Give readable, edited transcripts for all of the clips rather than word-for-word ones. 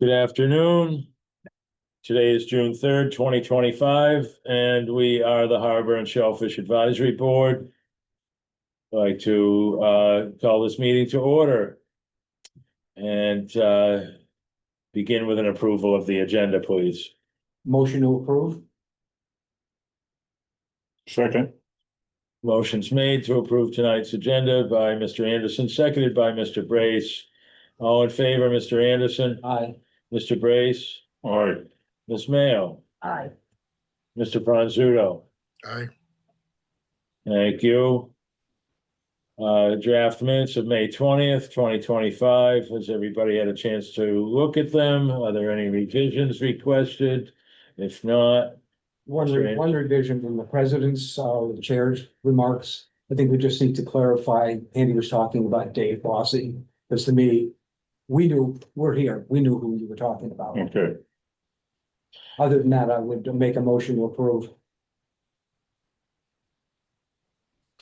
Good afternoon. Today is June 3rd, 2025, and we are the Harbor and Shellfish Advisory Board. I'd like to call this meeting to order and begin with an approval of the agenda, please. Motion to approve. Second. Motion's made to approve tonight's agenda by Mr. Anderson, seconded by Mr. Brace. All in favor, Mr. Anderson, Aye. Mr. Brace, All right. Ms. Mayo, Aye. Mr. Franzuto. Aye. Thank you. Draft minutes of May 20th, 2025. Has everybody had a chance to look at them? Are there any revisions requested? If not, One Sure. one revision from the president's, the chair's remarks. I think we just need to clarify, Andy was talking about Dave Bossy, because to me, we knew who you were talking about. Okay. Other than that, I would make a motion to approve.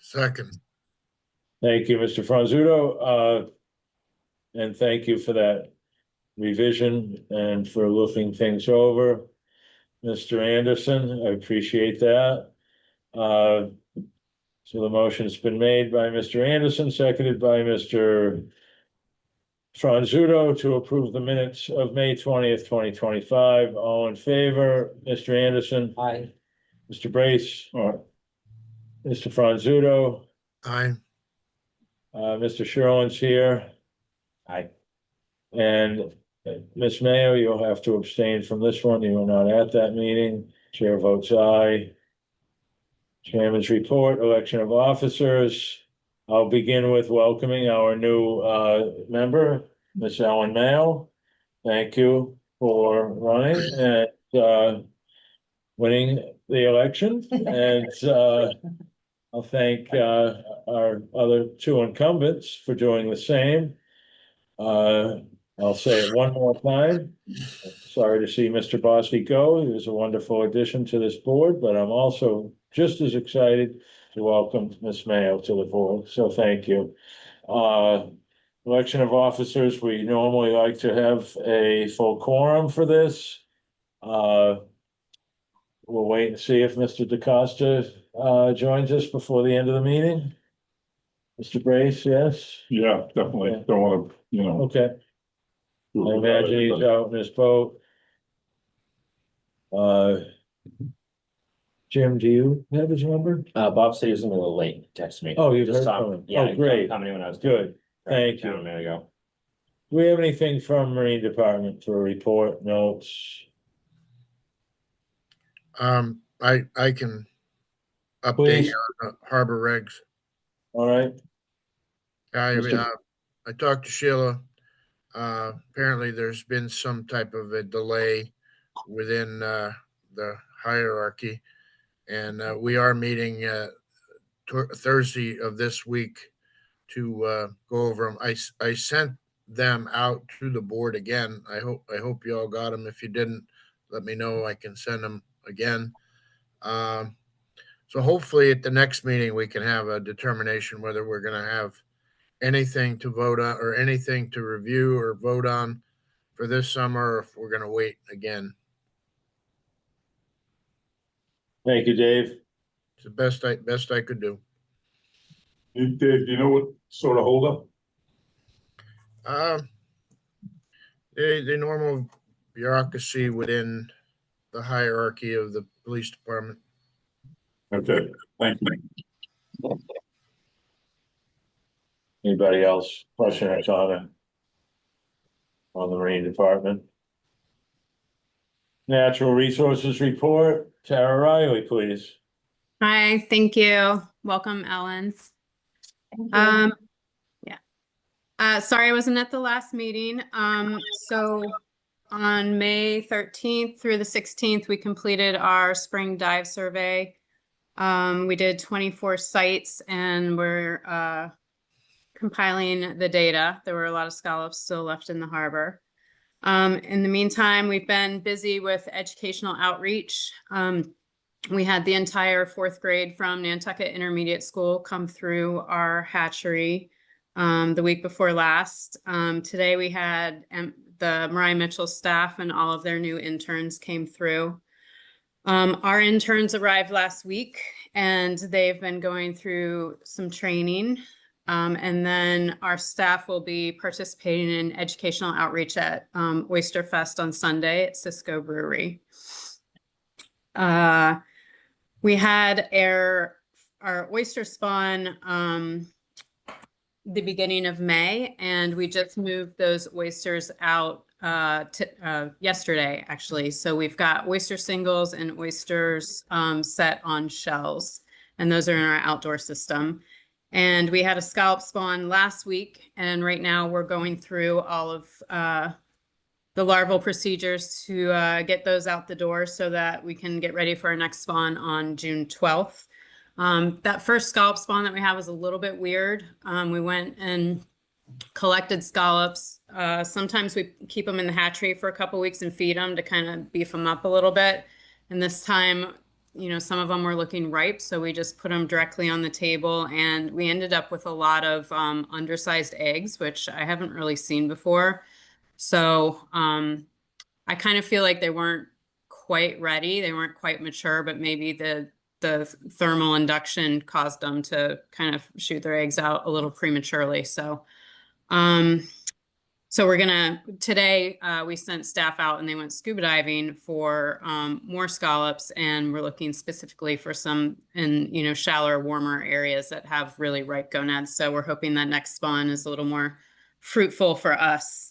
Second. thank you, Mr. Franzuto. And thank you for that revision and for looking things over. Mr. Anderson, I appreciate that. So the motion's been made by Mr. Anderson, seconded by Mr. Franzuto to approve the minutes of May 20th, 2025. All in favor, Mr. Anderson, Aye. Mr. Brace, or Mr. Franzuto, Aye. Mr. Sherlin's here. Aye. And Ms. Mayo, you'll have to abstain from this one. You were not at that meeting. Chair votes aye. Chairman's report, election of officers. I'll begin with welcoming our new member, Ms. Ellen Mayo. Thank you for running and winning the election. And I'll thank our other two incumbents for doing the same. I'll say it one more time. Sorry to see Mr. Bossy go. He was a wonderful addition to this board, but I'm also just as excited to welcome Ms. Mayo to the board. So thank you. Election of officers, we normally like to have a full quorum for this. We'll wait and see if Mr. DaCosta joins us before the end of the meeting. Mr. Brace, yes? Yeah, definitely. Yeah. Don't want to, Okay. I imagine he's out in his boat. Jim, do you have his number? Bob said he was a little late, text me. Oh, you Just heard saw from him. him. Yeah, Oh, he great. Coming when I was Good. driving Thank down you. a minute ago. Do we have anything from Marine Department for a report, notes? I can update Please. you on the harbor regs. All right, I talked to Sheila. Apparently there's been some type of a delay within the hierarchy. And we are meeting Thursday of this week to go over them. I sent them out to the board again. I hope you all got them. If you didn't, let me know. I can send them again. So hopefully at the next meeting, we can have a determination whether we're going to have anything to vote on or anything to review or vote on for this summer, or if we're going to wait again. thank you, Dave. It's the best I could do. Dave, do you know what sort of holdup? The normal bureaucracy within the hierarchy of the police department. Okay, thank you. Anybody else question or comment on the Marine Department? Natural Resources Report, Tara Riley, please. Hi, thank you. Welcome, Ellen. Sorry I wasn't at the last meeting. So on May 13th through the 16th, we completed our spring dive survey. We did 24 sites and we're compiling the data. There were a lot of scallops still left in the harbor. In the meantime, we've been busy with educational outreach. We had the entire 4th grade from Nantucket Intermediate School come through our hatchery the week before last. Today we had the Mariah Mitchell staff and all of their new interns came through. Our interns arrived last week and they've been going through some training. And then our staff will be participating in educational outreach at Oyster Fest on Sunday at Cisco Brewery. We had our oyster spawn the beginning of May, and we just moved those oysters out yesterday, actually. So we've got oyster singles and oysters set on shells, and those are in our outdoor system. And we had a scallop spawn last week, and right now we're going through all of the larval procedures to get those out the door so that we can get ready for our next spawn on June 12th. That first scallop spawn that we have was a little bit weird. We went and collected scallops. Sometimes we keep them in the hatchery for a couple weeks and feed them to kind of beef them up a little bit. And this time, you know, some of them were looking ripe, so we just put them directly on the table, and we ended up with a lot of undersized eggs, which I haven't really seen before. So I kind of feel like they weren't quite ready. They weren't quite mature, but maybe the thermal induction caused them to kind of shoot their eggs out a little prematurely. So today we sent staff out and they went scuba diving for more scallops, and we're looking specifically for some in, you know, shallower, warmer areas that have really ripe gonads. So we're hoping that next spawn is a little more fruitful for us.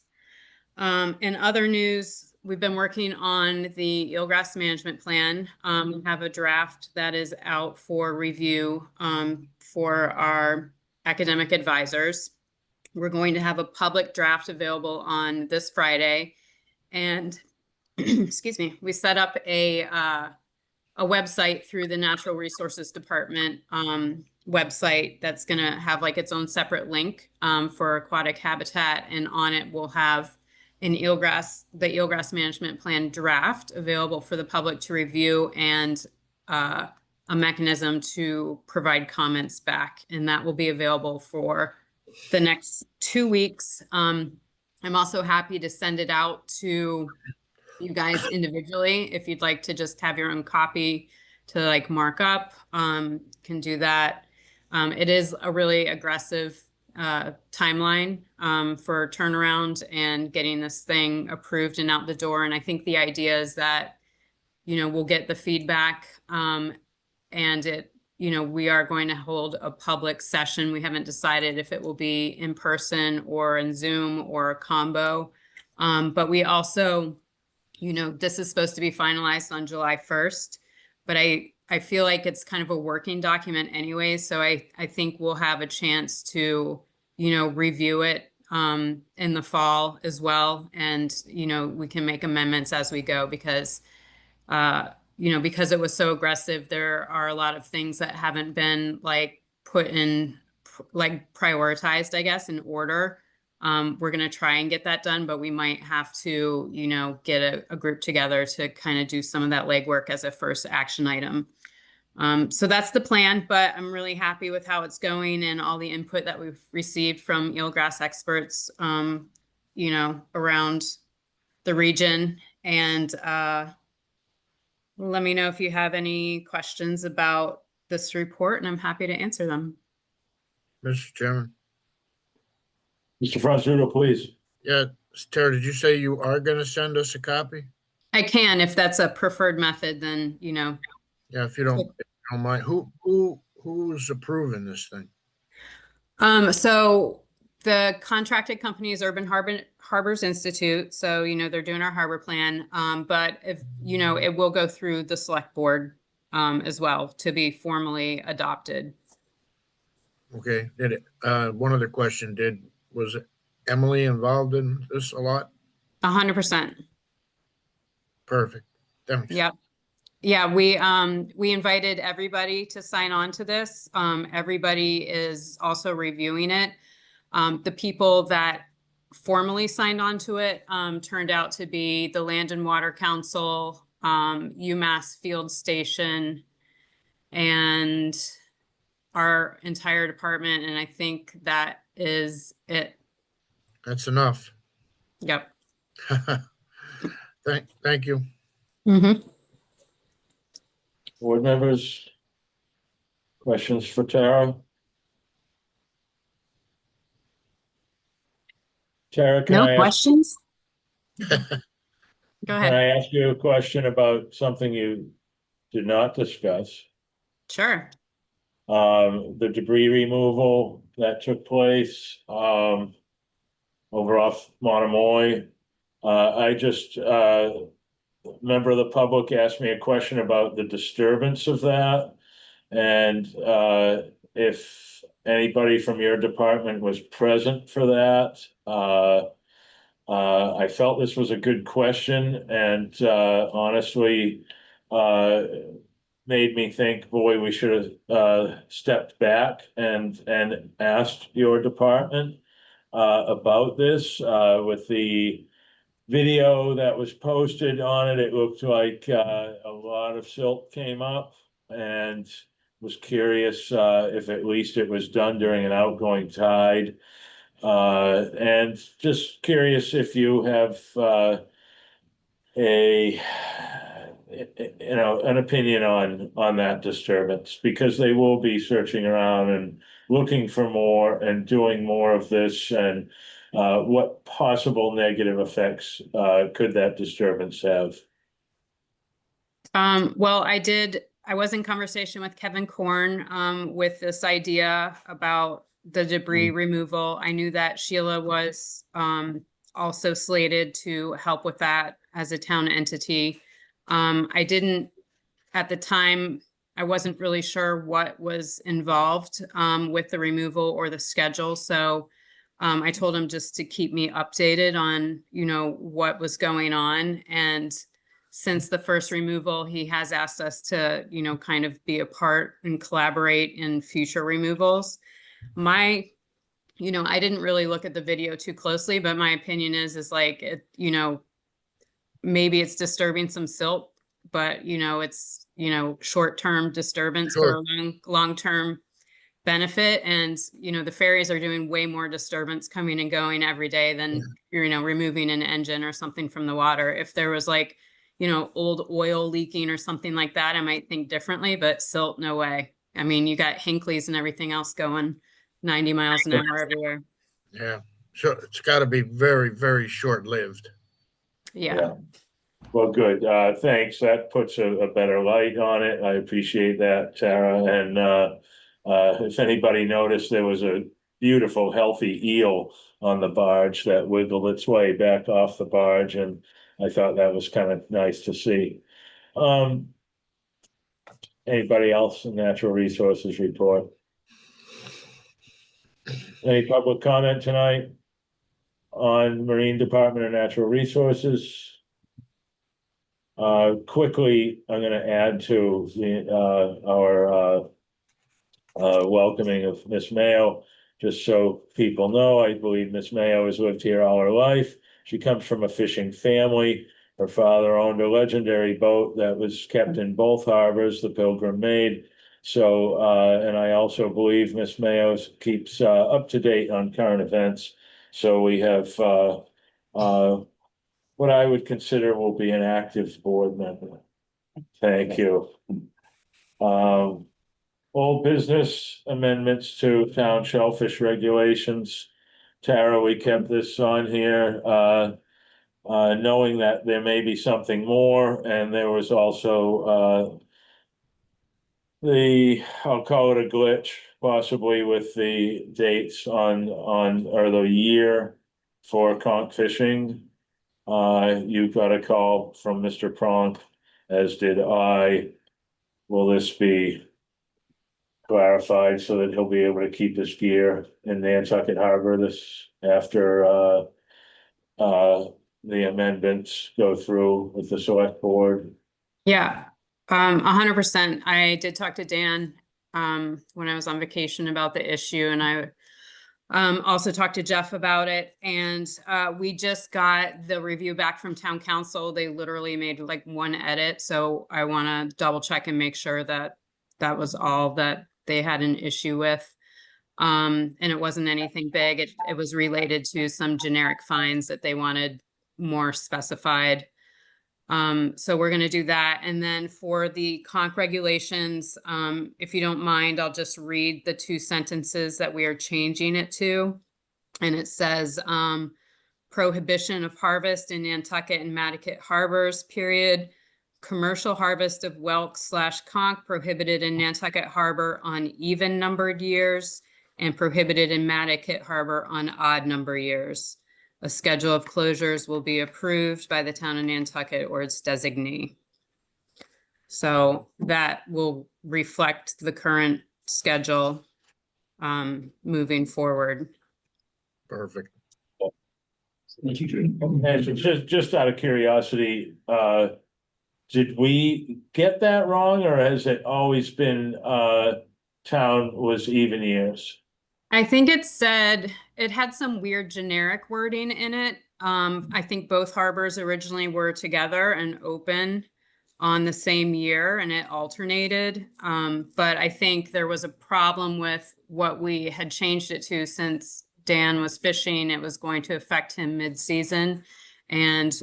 In other news, we've been working on the eelgrass management plan. We have a draft that is out for review for our academic advisors. We're going to have a public draft available on this Friday. And excuse me, we set up a website through the Natural Resources Department website that's going to have like its own separate link for aquatic habitat. And on it, we'll have the eelgrass management plan draft available for the public to review, and a mechanism to provide comments back. And that will be available for the next 2 weeks. I'm also happy to send it out to you guys individually. If you'd like to just have your own copy to like mark up, can do that. It is a really aggressive timeline for turnaround and getting this thing approved and out the door. And I think the idea is that, you know, we'll get the feedback and you know, we are going to hold a public session. We haven't decided if it will be in person or in Zoom or a combo. But we also, you know, this is supposed to be finalized on July 1st, but I feel like it's kind of a working document anyway. So I think we'll have a chance to, you know, review it in the fall as well. And, you know, we can make amendments as we go because, you know, because it was so aggressive, there are a lot of things that haven't been like put in, like prioritized, I guess, in order. We're going to try and get that done, but we might have to, you know, get a group together to kind of do some of that legwork as a first action item. So that's the plan, but I'm really happy with how it's going and all the input that we've received from eelgrass experts, you know, around the region. And let me know if you have any questions about this report, and I'm happy to answer them. Mr. Chairman. Mr. Franzuto, please. Yeah, Tara, did you say you are going to send us a copy? I can, if that's a preferred method, then, you know. Yeah, if you don't mind. Who's approving this thing? So the contracted company is Urban Harbors Institute. So, you know, they're doing our harbor plan. But if, you know, it will go through the select board as well to be formally adopted. Okay. Did it, one other question, was Emily involved in this a lot? 100%. Perfect. Thanks. Yep. Yeah, we invited everybody to sign on to this. Everybody is also reviewing it. The people that formally signed on to it turned out to be the Land and Water Council, UMass Field Station, and our entire department. And I think that is it. That's enough. Yep. Thank you. Mhm. Board members? Questions for Tara? Tara, No questions? Go can ahead. I ask you a question about something you did not discuss? Sure. The debris removal that took place, over off Monomoy. I just, member of the public asked me a question about the disturbance of that. And, if anybody from your department was present for that, I felt this was a good question and, honestly, made me think, boy, we should have, stepped back and asked your department, about this, with the video that was posted on it, it looked like, a lot of silt came up and was curious, if at least it was done during an outgoing tide. And just curious if you have, a, an opinion on that disturbance, because they will be searching around and looking for more and doing more of this, and, what possible negative effects, could that disturbance have? Well, I was in conversation with Kevin Korn, with this idea about the debris removal. I knew that Sheila was, also slated to help with that as a town entity. I didn't, at the time, I wasn't really sure what was involved, with the removal or the schedule, so, I told him just to keep me updated on, what was going on, and since the first removal, he has asked us to, kind of be a part and collaborate in future removals. My, I didn't really look at the video too closely, but my opinion is like, maybe it's disturbing some silt, but, it's, short-term disturbance for Sure. a long-term benefit. And, the ferries are doing way more disturbance coming and going every day than, removing an engine or something from the water. If there was like, old oil leaking or something like that, I might think differently, but silt, no way. I mean, you got Hinkley's and everything else going 90 miles an hour everywhere. Yeah. So it's got to be very, very short-lived. Yeah. Well, good, thanks, that puts a better light on it, I appreciate that, Tara, and, if anybody noticed, there was a beautiful, healthy eel on the barge that wiggled its way back off the barge, and I thought that was kind of nice to see. Anybody else in natural resources report? Any public comment tonight on Marine Department or Natural Resources? Quickly, I'm gonna add to the, our, welcoming of Miss Mayo. Just so people know, I believe Miss Mayo has lived here all her life. She comes from a fishing family. Her father owned a legendary boat that was kept in both harbors, the Pilgrim Maid. So, and I also believe Miss Mayo keeps, up to date on current events. So we have, what I would consider will be an active board member. Thank you. Old business amendments to town shellfish regulations. Tara, we kept this on here, knowing that there may be something more, and there was also, I'll call it a glitch, possibly with the dates or the year for conch fishing. You got a call from Mr. Pronk, as did I. Will this be clarified so that he'll be able to keep his gear in Nantucket Harbor this after, the amendments go through with the select board? Yeah, 100%. I did talk to Dan, when I was on vacation about the issue, and I, also talked to Jeff about it, and, we just got the review back from town council. They literally made like one edit, so I want to double check and make sure that that was all that they had an issue with. And it wasn't anything big. It was related to some generic fines that they wanted more specified. So we're gonna do that. And then for the conch regulations, if you don't mind, I'll just read the 2 sentences that we are changing it to. And it says, prohibition of harvest in Nantucket and Mattocket harbors, period. Commercial harvest of whelk/conch prohibited in Nantucket Harbor on even numbered years and prohibited in Mattocket Harbor on odd number years. A schedule of closures will be approved by the town of Nantucket or its designee. So that will reflect the current schedule moving forward. Perfect. And so just out of curiosity, did we get that wrong, or has it always been, town was even years? I think it said, it had some weird generic wording in it. I think both harbors originally were together and open on the same year and it alternated. But I think there was a problem with what we had changed it to since Dan was fishing, it was going to affect him mid-season. And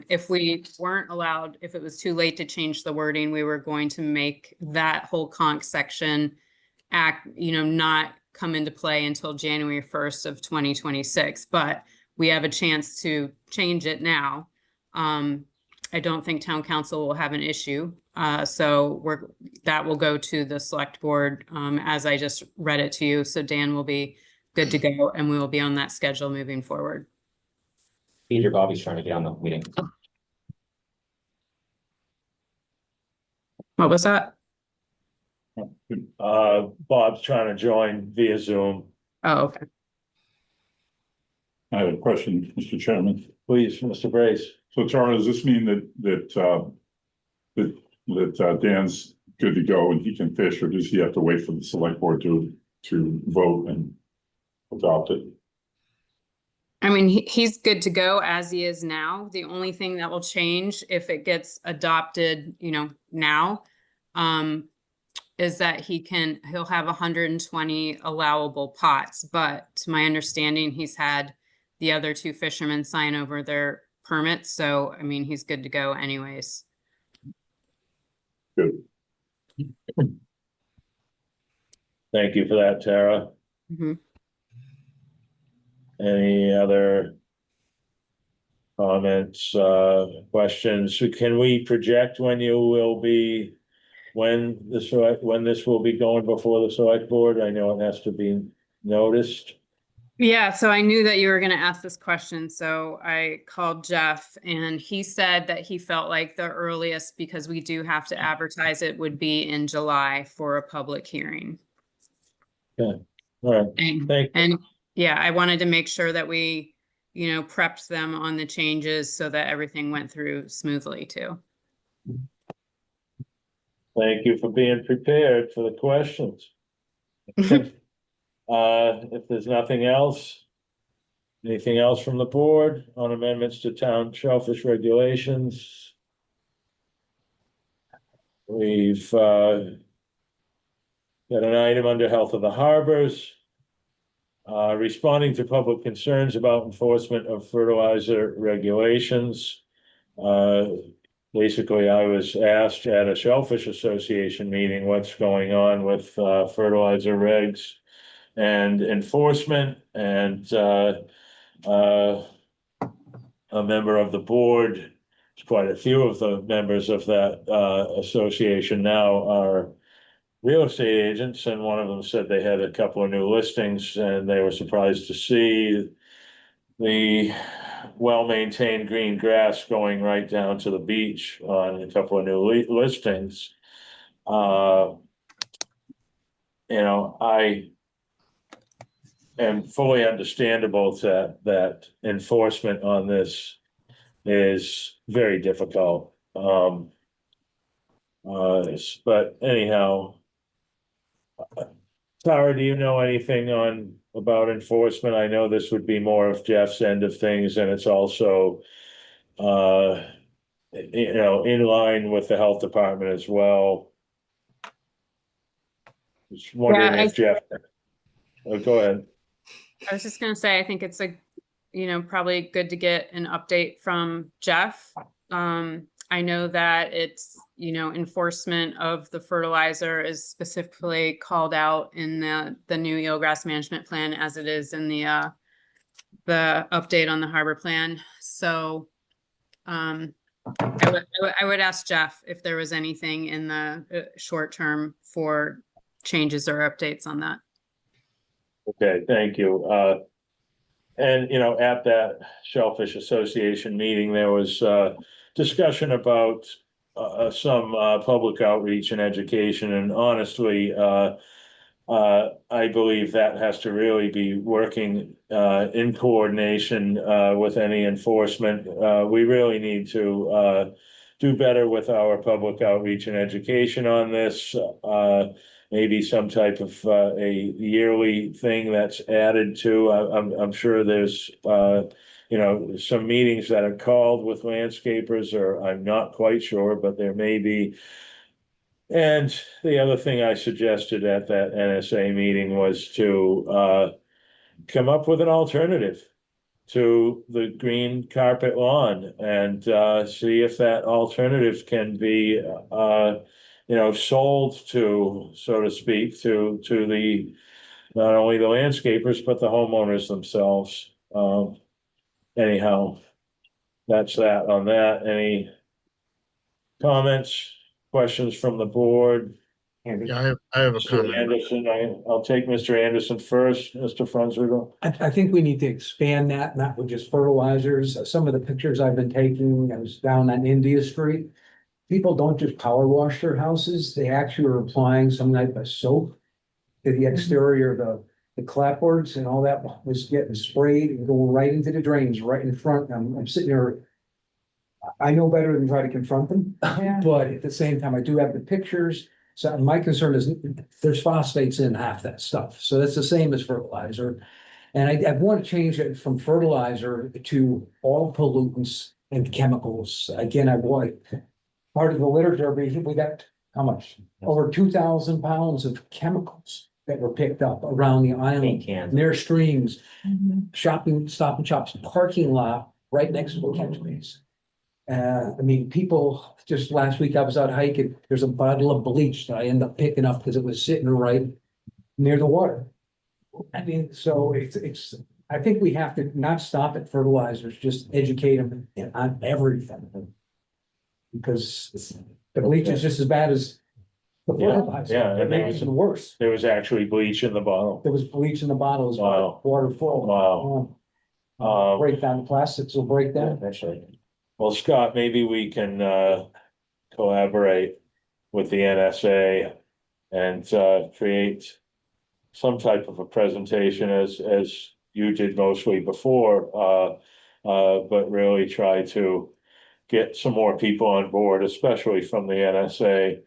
if we weren't allowed, if it was too late to change the wording, we were going to make that whole conch section not come into play until January 1st of 2026, but we have a chance to change it now. I don't think town council will have an issue. So that will go to the select board as I just read it to you. So Dan will be good to go and we will be on that schedule moving forward. Peter Bobby's trying to get on the meeting. What was that? Bob's trying to join via Zoom. Oh, okay. I have a question, Mr. Chairman. Please, Mr. Brace. So Tara, does this mean that Dan's good to go and he can fish, or does he have to wait for the select board to vote and adopt it? I mean, he's good to go as he is now. The only thing that will change if it gets adopted, now, is that he'll have 120 allowable pots. But to my understanding, he's had the other 2 fishermen sign over their permits. So, I mean, he's good to go anyways. Good. Thank you for that, Tara. Mhm. Any other comments, questions? Can we project when when this will be going before the select board? I know it has to be noticed. Yeah, so I knew that you were going to ask this question. So I called Jeff and he said that he felt like the earliest, because we do have to advertise it, would be in July for a public hearing. All right, thank you. And yeah, I wanted to make sure that we, prepped them on the changes so that everything went through smoothly too. Thank you for being prepared for the questions. If there's nothing else, anything else from the board on amendments to town shellfish regulations? We've got an item under health of the harbors. Responding to public concerns about enforcement of fertilizer regulations. Basically, I was asked at a Shellfish Association meeting what's going on with fertilizer regs and enforcement, and a member of the board, quite a few of the members of that association now are real estate agents, and one of them said they had a couple of new listings and they were surprised to see the well-maintained green grass going right down to the beach on a couple of new listings. I am fully understandable that enforcement on this is very difficult. But anyhow, Tara, do you know anything about enforcement? I know this would be more of Jeff's end of things, and it's also in line with the health department as well. Just wondering if Jeff, go ahead. I was just going to say, I think it's probably good to get an update from Jeff. I know that it's, enforcement of the fertilizer is specifically called out in the new eelgrass management plan as it is in the update on the harbor plan. So, I would ask Jeff if there was anything in the short term for changes or updates on that. Okay, thank you. And, at that Shellfish Association meeting, there was, discussion about, some, public outreach and education, and honestly, I believe that has to really be working, in coordination, with any enforcement. We really need to, do better with our public outreach and education on this. Maybe some type of, a yearly thing that's added to, I'm sure there's, some meetings that are called with landscapers, or I'm not quite sure, but there may be. And the other thing I suggested at that NSA meeting was to come up with an alternative to the green carpet lawn, and see if that alternative can be sold to, so to speak, to the not only the landscapers but the homeowners themselves. Anyhow, that's that on that. Any comments, questions from the board? Andy? Yeah, I have a Mr. comment. Anderson, I'll take Mr. Anderson first, Mr. Franzuto. I think we need to expand that, not with just fertilizers. Some of the pictures I've been taking, I was down on India Street. People don't just power wash their houses, they actually are applying some type of soap to the exterior of the clapboards, and all that was getting sprayed and going right into the drains, right in front. I'm sitting there. I know better than try to confront them, but at the same time, I do have the pictures. So my concern is there's phosphates in half that stuff. So that's the same as fertilizer. And I want to change it from fertilizer to all pollutants and chemicals. Again, I want part of the literature, we got how much? Over 2,000 pounds of chemicals that were picked up around the island, Paint cans. near streams, shopping, stop and shops, parking lot right next to the catch base. People, just last week I was out hiking, there's a bottle of bleach that I end up picking up because it was sitting right near the water. So I think we have to not stop at fertilizers, just educate them on everything. Because the bleach is just as bad as the fertilizer. Yeah, and Maybe even worse. There was actually bleach in the bottle. There was bleach in the bottles, Wow. water full. Wow. Break down, the plastics will break down. Eventually. Well, Scott, maybe we can collaborate with the NSA and create some type of a presentation as you did mostly before, but really try to get some more people on board, especially from the NSA,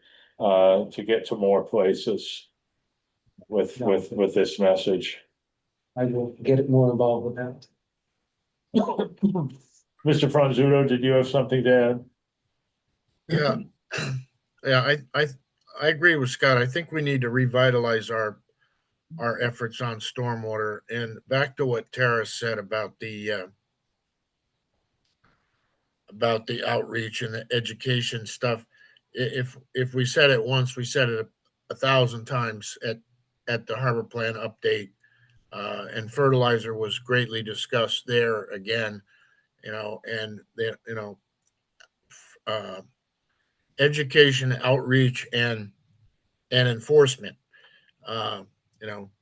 to get to more places with this message. I will get it more involved with that. Mr. Franzuto, did you have something to add? Yeah, yeah, I agree with Scott. I think we need to revitalize our efforts on stormwater. And back to what Tara said about the outreach and the education stuff. If we said it once, we said it 1,000 times at the harbor plan update. And fertilizer was greatly discussed there again, and education, outreach, and enforcement.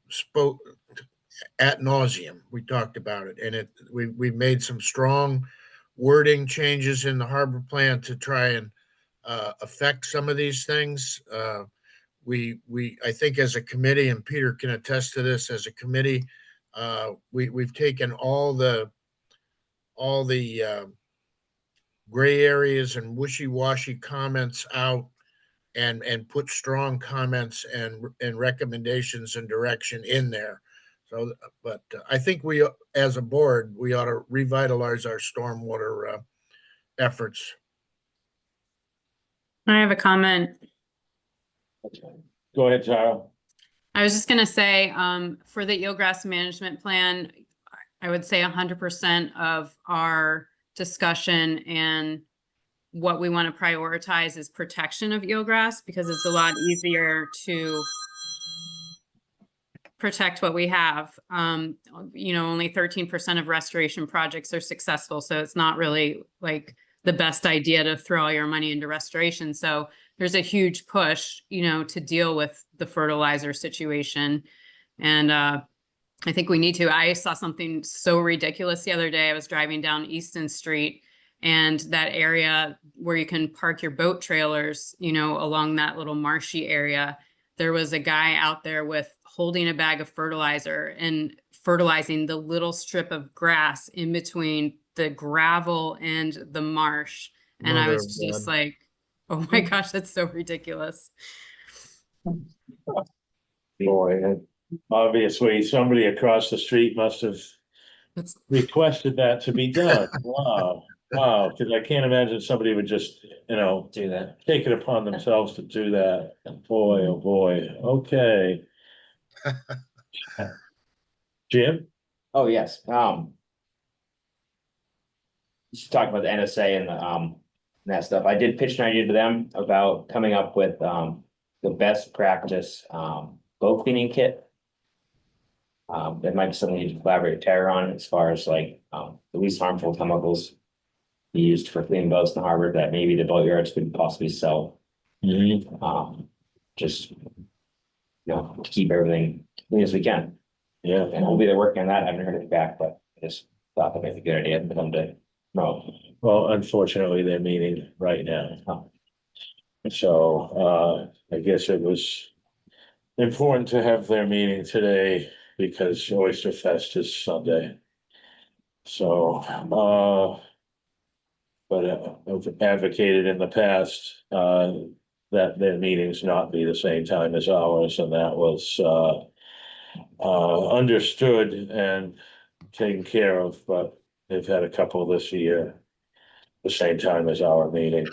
Spoke ad nauseum. We talked about it, and we made some strong wording changes in the harbor plan to try and affect some of these things. I think as a committee, and Peter can attest to this, as a committee, we've taken all the gray areas and wishy-washy comments out and put strong comments and recommendations and direction in there. So, but I think we, as a board, we ought to revitalize our stormwater efforts. I have a comment. Go ahead, Tara. I was just gonna say, for the eelgrass management plan, I would say 100% of our discussion and what we want to prioritize is protection of eelgrass, because it's a lot easier to protect what we have. Only 13% of restoration projects are successful, so it's not really like the best idea to throw all your money into restoration. So there's a huge push, to deal with the fertilizer situation. And I think we need to. I saw something so ridiculous the other day. I was driving down Easton Street, and that area where you can park your boat trailers, along that little marshy area, there was a guy out there with holding a bag of fertilizer and fertilizing the little strip of grass in between the gravel and the marsh. And I Mother was of just God. like, oh my gosh, that's so ridiculous. Boy, and obviously somebody across the street must have It's requested that to be done. Wow, wow, because I can't imagine somebody would just, Do that. take it upon themselves to do that. Boy, oh boy, okay. Jim? Oh, yes, just talking about the NSA and that stuff. I did pitch an idea to them about coming up with, the best practice, boat cleaning kit. That might be something you can collaborate with Tara on, as far as like, the least harmful chemicals be used for cleaning boats in the harbor that maybe the boat yards could possibly sell. Just, to keep everything clean as we can. Yeah, And we'll be there working on that. I haven't heard anything back, but I just thought that might be a good idea for them to know. well, unfortunately, they're meeting right now. Oh. So, I guess it was important to have their meeting today because Oyster Fest is Sunday. So, but I've advocated in the past, that their meetings not be the same time as ours, and that was, understood and taken care of, but they've had a couple this year, the same time as our meeting.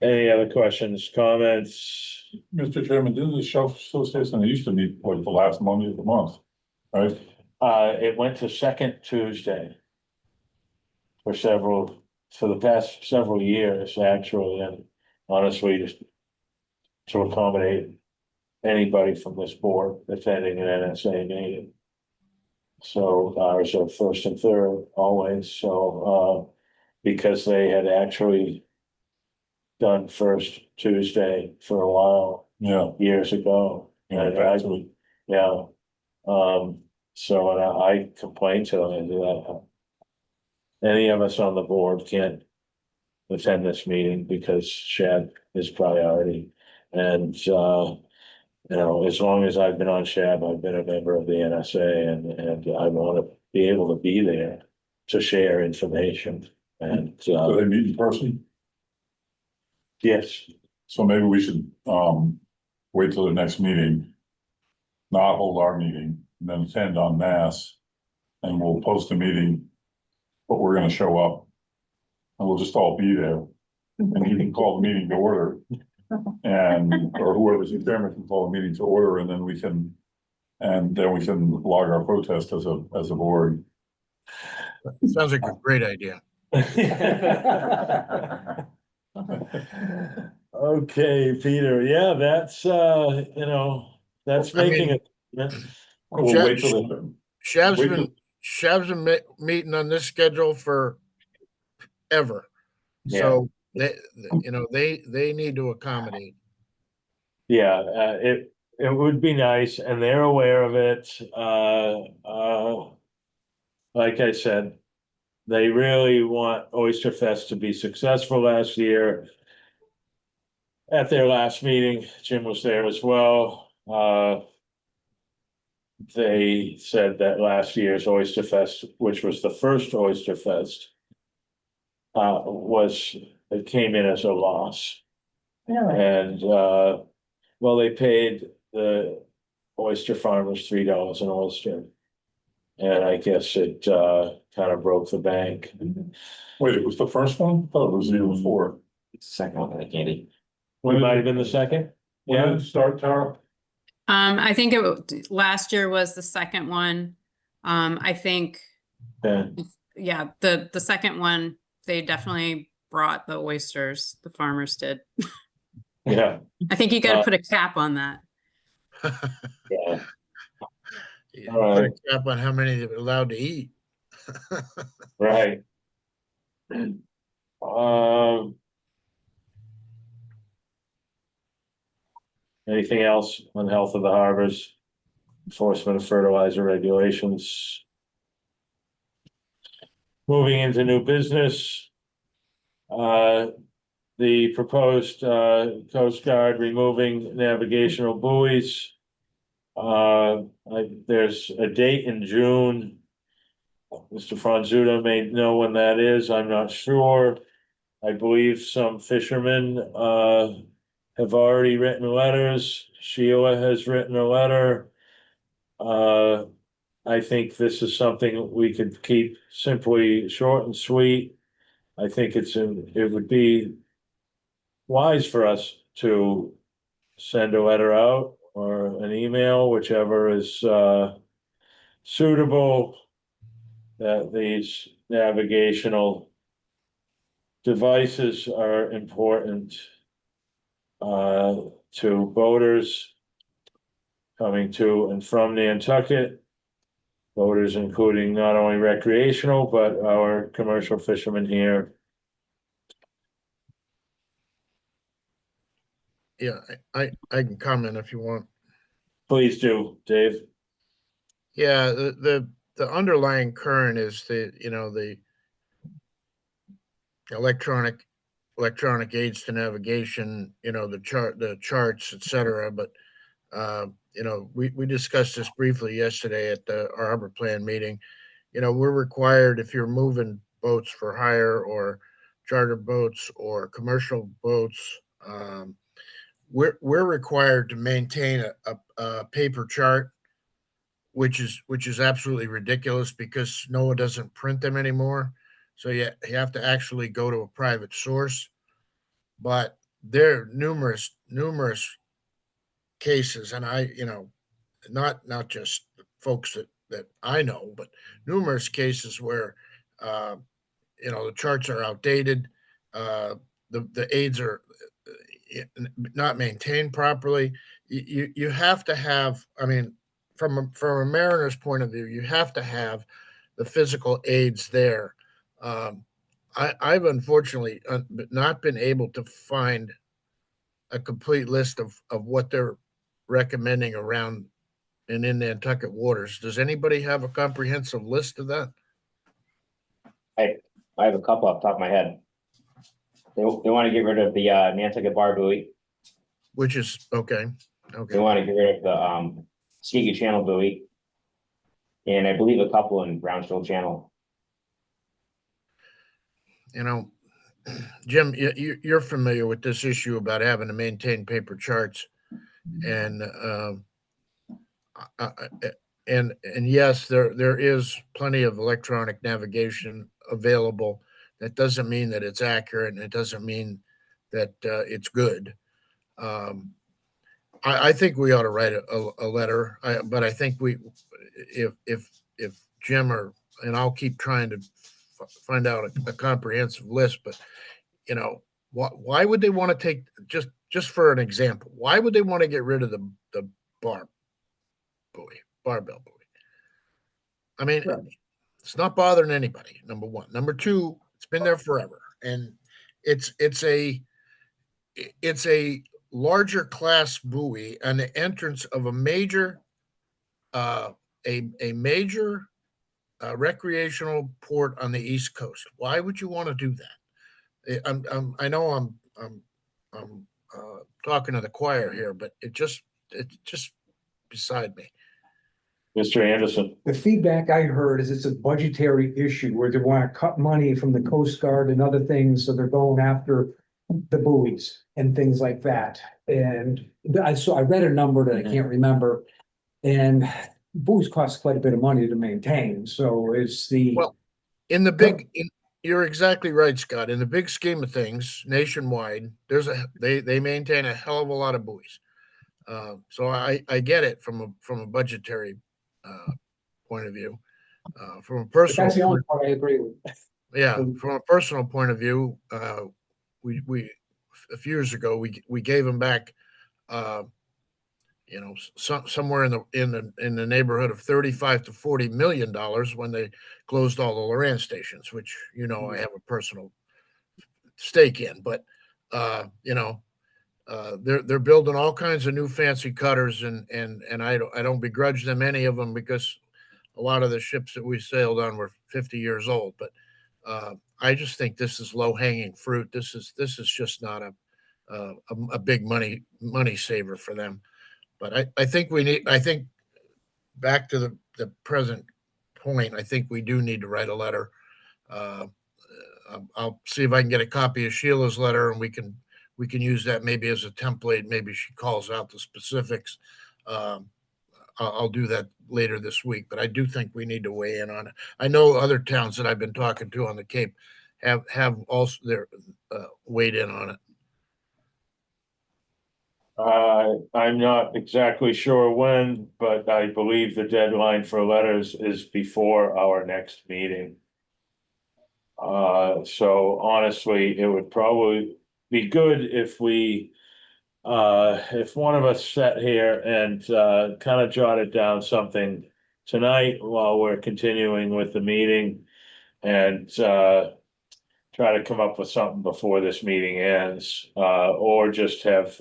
Any other questions, comments? Mr. Chairman, didn't the Shellfish Association, they used to meet like the last Monday of the month, right? It went to second Tuesday. For the past several years, actually, and honestly, just to accommodate anybody from this board attending an NSA meeting. So ours are first and third always, so, because they had actually done first Tuesday for a while, Yeah. years ago. Yeah, And back to it. yeah, so and I complained to them that any of us on the board can't attend this meeting because Shad is priority. And, as long as I've been on SHAB, I've been a member of the NSA and I want to be able to be there to share information. And, Do they meet in person? yes, So maybe we should, wait till the next meeting. Not hold our meeting, and then attend en masse. And we'll post a meeting, but we're gonna show up. And we'll just all be there. And you can call the meeting to order. And, or whoever's the chairman can call the meeting to order, and then we can log our protest as a board. Sounds like a great idea. Okay, Peter, yeah, that's, that's I making mean- it. We'll wait till the. Shab's been meeting on this schedule for ever. So they need to accommodate. Yeah, it would be nice, and they're aware of it, like I said, they really want Oyster Fest to be successful last year. At their last meeting, Jim was there as well, they said that last year's Oyster Fest, which was the first Oyster Fest, it came in as a loss. And, well, they paid the oyster farmers $3 an oyster. And I guess it, kind of broke the bank. Wait, it was the first one? I thought it was the year before. Second one, I think, Andy. It might have been the second. When did it start, Tara? I think last year was the second one. I think, Yeah, yeah, the second one, they definitely brought the oysters, the farmers did. yeah, I think you gotta Uh, put a cap on that. yeah. Yeah, All put right. a cap on how many they're allowed to eat. Right. Um. Anything else on health of the harbors? Enforcement of fertilizer regulations? Moving into new business. The proposed, Coast Guard removing navigational buoys. There's a date in June. Mr. Franzuta may know when that is, I'm not sure. I believe some fishermen, have already written letters. Sheila has written a letter. Uh, I think this is something we could keep simply short and sweet. I think it would be wise for us to send a letter out or an email, whichever is, suitable, that these navigational devices are important, to boaters coming to and from Nantucket. Boaters including not only recreational, but our commercial fishermen here. Yeah, I can comment if you want. Please do, Dave. Yeah, the underlying current is the electronic aids to navigation, the charts, et cetera. But we discussed this briefly yesterday at our harbor plan meeting. We're required, if you're moving boats for hire or charter boats or commercial boats, we're required to maintain a paper chart, which is absolutely ridiculous because NOAA doesn't print them anymore. So you have to actually go to a private source. But there are numerous cases, and not just folks that I know, but numerous cases where the charts are outdated, the aids are not maintained properly. You have to have, I mean, from a mariner's point of view, you have to have the physical aids there. Um, I've unfortunately not been able to find a complete list of what they're recommending around and in Nantucket waters. Does anybody have a comprehensive list of that? I have a couple off the top of my head. They want to get rid of the Nantucket bar buoy. Which is okay. They Okay. want to get rid of the Skeegee Channel buoy. And I believe a couple in Brownsville Channel. Jim, you're familiar with this issue about having to maintain paper charts, and and yes, there is plenty of electronic navigation available. That doesn't mean that it's accurate, and it doesn't mean that it's good. Um, I think we ought to write a letter, but I think if Jim and I'll keep trying to find out a comprehensive list, but why would they want to take just for an example? Why would they want to get rid of the barbell buoy? I mean, Right. it's not bothering anybody. Number one. Number two, it's been there forever, and it's a larger class buoy and the entrance of a major uh, a major recreational port on the East Coast. Why would you want to do that? I know I'm talking to the choir here, but it's just beside me. Mr. Anderson. The feedback I heard is it's a budgetary issue where they want to cut money from the Coast Guard and other things, so they're going after the buoys and things like that. And I read a number that I can't remember, and buoys cost quite a bit of money to maintain, so it's the. Well, you're exactly right, Scott. In the big scheme of things, nationwide, they maintain a hell of a lot of buoys. So I get it from a budgetary point of view. From a But personal, that's the only part I agree with. yeah, from a personal point of view, we a few years ago we gave them back, somewhere in the neighborhood of 35 to $40 million when they closed all the Loran stations, which I have a personal stake in. But they're building all kinds of new fancy cutters, and I don't begrudge them any of them, because a lot of the ships that we sailed on were 50 years old. But I just think this is low hanging fruit. This is just not a big money saver for them. But I think back to the present point, I think we do need to write a letter. I'll see if I can get a copy of Sheila's letter, and we can use that maybe as a template. Maybe she calls out the specifics. I'll do that later this week, but I do think we need to weigh in on it. I know other towns that I've been talking to on the Cape have also weighed in on it. I'm not exactly sure when, but I believe the deadline for letters is before our next meeting. So honestly, it would probably be good if if one of us sat here and, kind of jotted down something tonight while we're continuing with the meeting, and, try to come up with something before this meeting ends, or just have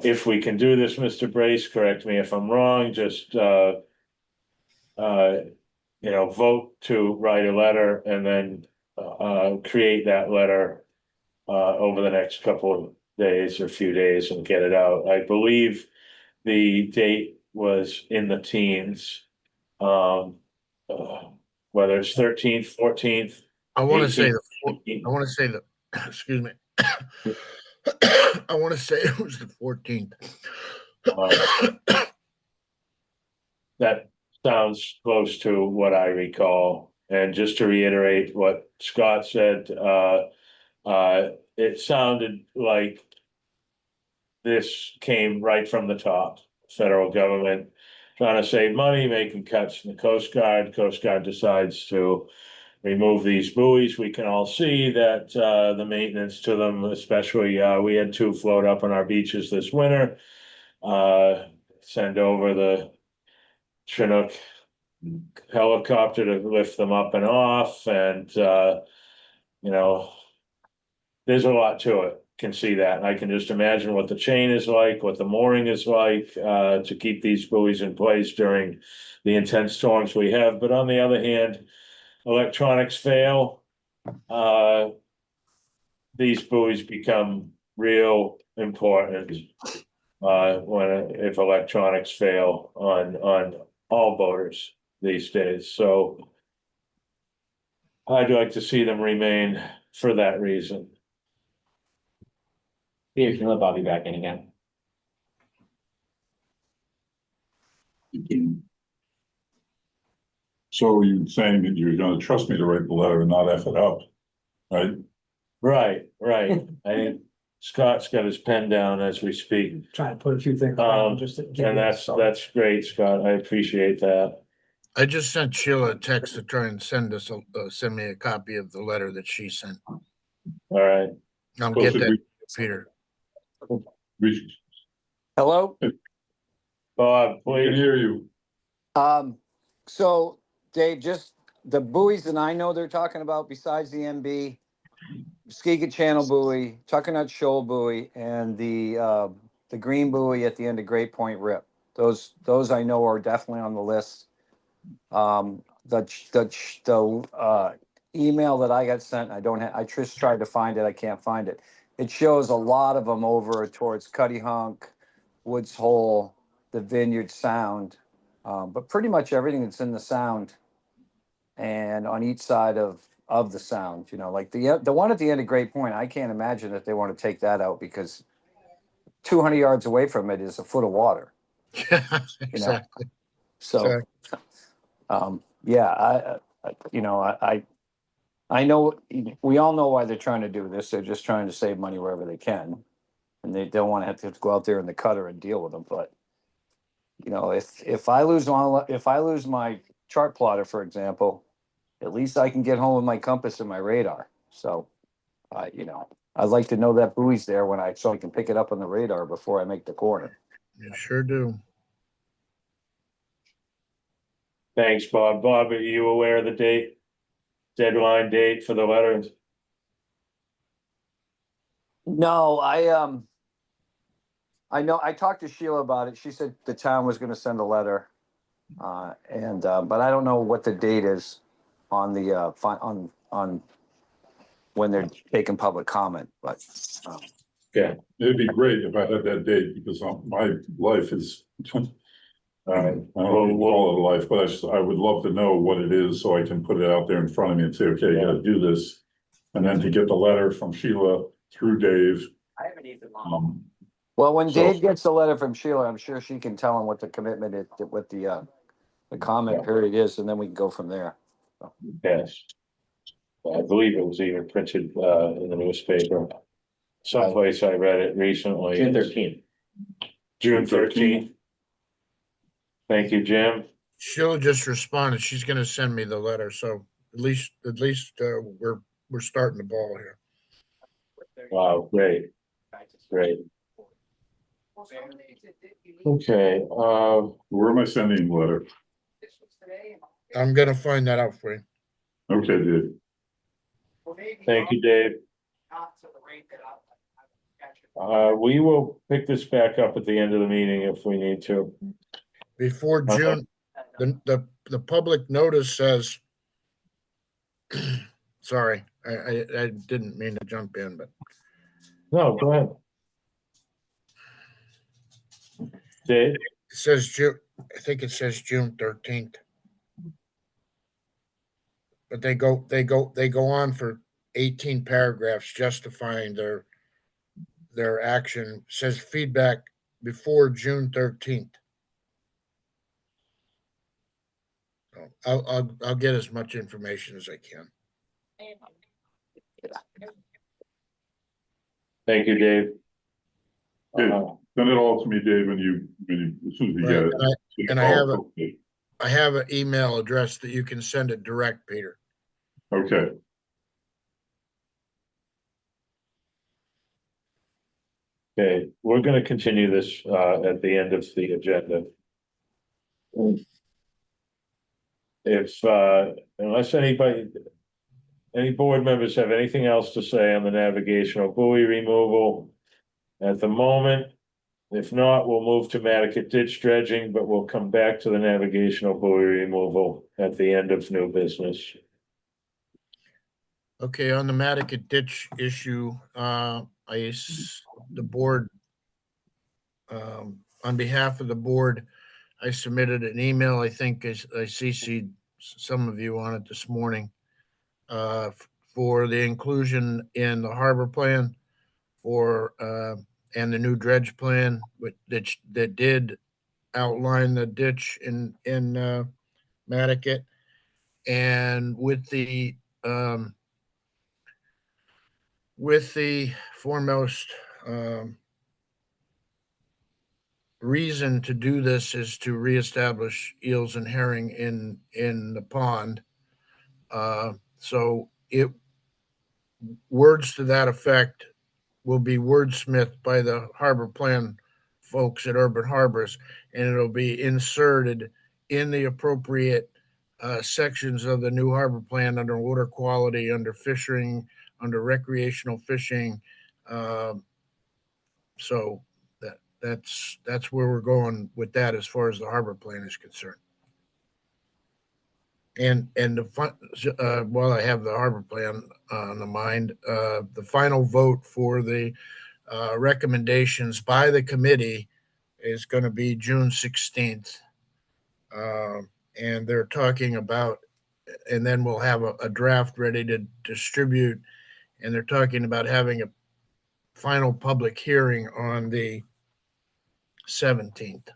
if we can do this, Mr. Brace, correct me if I'm wrong, just, vote to write a letter and then, create that letter, over the next couple of days or few days and get it out. I believe the date was in the teens. Um, whether it's 13th, 14th. I want to say 18th. excuse me. I want to say it was the 14th. That sounds close to what I recall. And just to reiterate what Scott said, it sounded like this came right from the top, federal government trying to save money, making cuts in the Coast Guard. Coast Guard decides to remove these buoys. We can all see that the maintenance to them, especially, we had 2 float up on our beaches this winter. Send over the Chinook helicopter to lift them up and off, and there's a lot to it. Can see that, and I can just imagine what the chain is like, what the mooring is like, to keep these buoys in place during the intense storms we have. But on the other hand, electronics fail, these buoys become real important, if electronics fail on all boaters these days. So I'd like to see them remain for that reason. Peter, can you let Bobby back in again? So you're saying that you're gonna trust me to write the letter and not F it up, right? Right. I think Scott's got his pen down as we speak. Trying to put a few things down just to get And it, so. that's great, Scott. I appreciate that. I just sent Sheila a text to try and send me a copy of the letter that she sent. All right. I'll So get should that, Peter. Hello? Bob, We can please. hear you. So Dave, just the buoys that I know they're talking about besides the MB, Muskegon Channel buoy, Tuckanut Shoal buoy, and the green buoy at the end of Great Point Rip. Those I know are definitely on the list. The email that I got sent, I just tried to find it, I can't find it. It shows a lot of them over towards Cuddy Hunk, Woods Hole, the Vineyard Sound, but pretty much everything that's in the Sound and on each side of the Sound, like the one at the end of Great Point, I can't imagine that they want to take that out because 200 yards away from it is a foot of water. Exactly. So, yeah, I know we all know why they're trying to do this. They're just trying to save money wherever they can. and they don't want to have to go out there in the cutter and deal with them, but you know, if I lose my chart plotter, for example, at least I can get home with my compass and my radar. So, you know, I'd like to know that buoy's there so I can pick it up on the radar before I make the corner. You sure do. Thanks, Bob. Bob, are you aware of the date? Deadline date for the letters? No, I know, I talked to Sheila about it. She said the town was gonna send a letter. But I don't know what the date is on the, on when they're taking public comment, but, Yeah. It'd be great if I had that date, because my life is, I don't know if you call it a life, but I would love to know what it is, so I can put it out there in front of me and say, okay, you gotta do this. And then to get the letter from Sheila through Dave. well, when So- Dave gets the letter from Sheila, I'm sure she can tell him what the commitment is, what the comment Yeah. period is, and then we can go from there. Yes. I believe it was even printed in the newspaper. Someplace I read it recently. June 13th. June 13th. Thank you, Jim. Sheila just responded. She's gonna send me the letter, so at least we're starting the ball here. Wow, great, great. Okay, Where am I sending the letter? I'm gonna find that out for you. Okay, Dave. thank you, Dave. We will pick this back up at the end of the meeting if we need to. Before Okay. June, the public notice says, sorry, I didn't mean to jump in, but No, go ahead. Dave, it says June, I think it says June 13th. But they go on for 18 paragraphs justifying their action. It says feedback before June 13th. So I'll get as much information as I can. thank you, Dave. Dave, Uh, send it all to me, Dave, as soon as you get Right, it. and I have an email address that you can send it direct, Peter. Okay, Okay, we're gonna continue this at the end of the agenda. If unless any board members have anything else to say on the navigational buoy removal at the moment. If not, we'll move to Mattocket ditch dredging, but we'll come back to the navigational buoy removal at the end of new business. Okay, on the Mattocket ditch issue, the board, on behalf of the board, I submitted an email. I think I CC'd some of you on it this morning, for the inclusion in the harbor plan and the new dredge plan, that did outline the ditch in Mattocket. And with the foremost reason to do this is to reestablish eels and herring in the pond. So words to that effect will be wordsmithed by the harbor plan folks at Urban Harbors, and it'll be inserted in the appropriate sections of the new harbor plan under water quality, under fishing, under recreational fishing. So that's where we're going with that as far as the harbor plan is concerned. And while I have the harbor plan on the mind, the final vote for the recommendations by the committee is going to be June 16th. And they're talking about, and then we'll have a draft ready to distribute. And they're talking about having a final public hearing on the 17th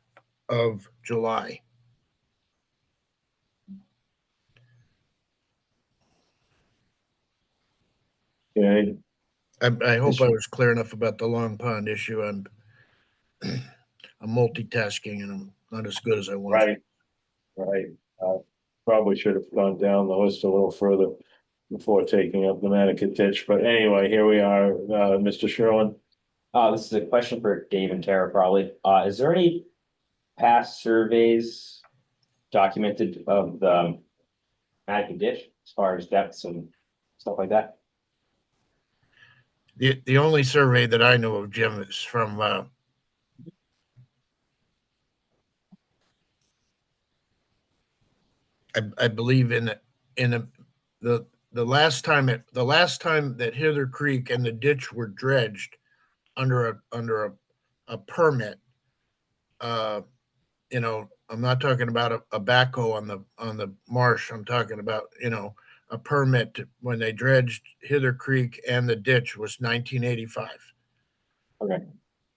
of July. Okay. I hope I was clear enough about the Long Pond issue. I'm multitasking and I'm not as good as I want. Right, right. Probably should have gone down the list a little further before taking up the Mattocket ditch, but anyway, here we are, Mr. Sherlin. This is a question for Dave and Tara probably. Is there any past surveys documented of the Mattocket ditch as far as depths and stuff like that? The only survey that I know of, Jim, is from I believe in the last time that Hither Creek and the ditch were dredged under a permit. You know, I'm not talking about a backhoe on the marsh. I'm talking about, you know, a permit when they dredged Hither Creek and the ditch was 1985. Okay.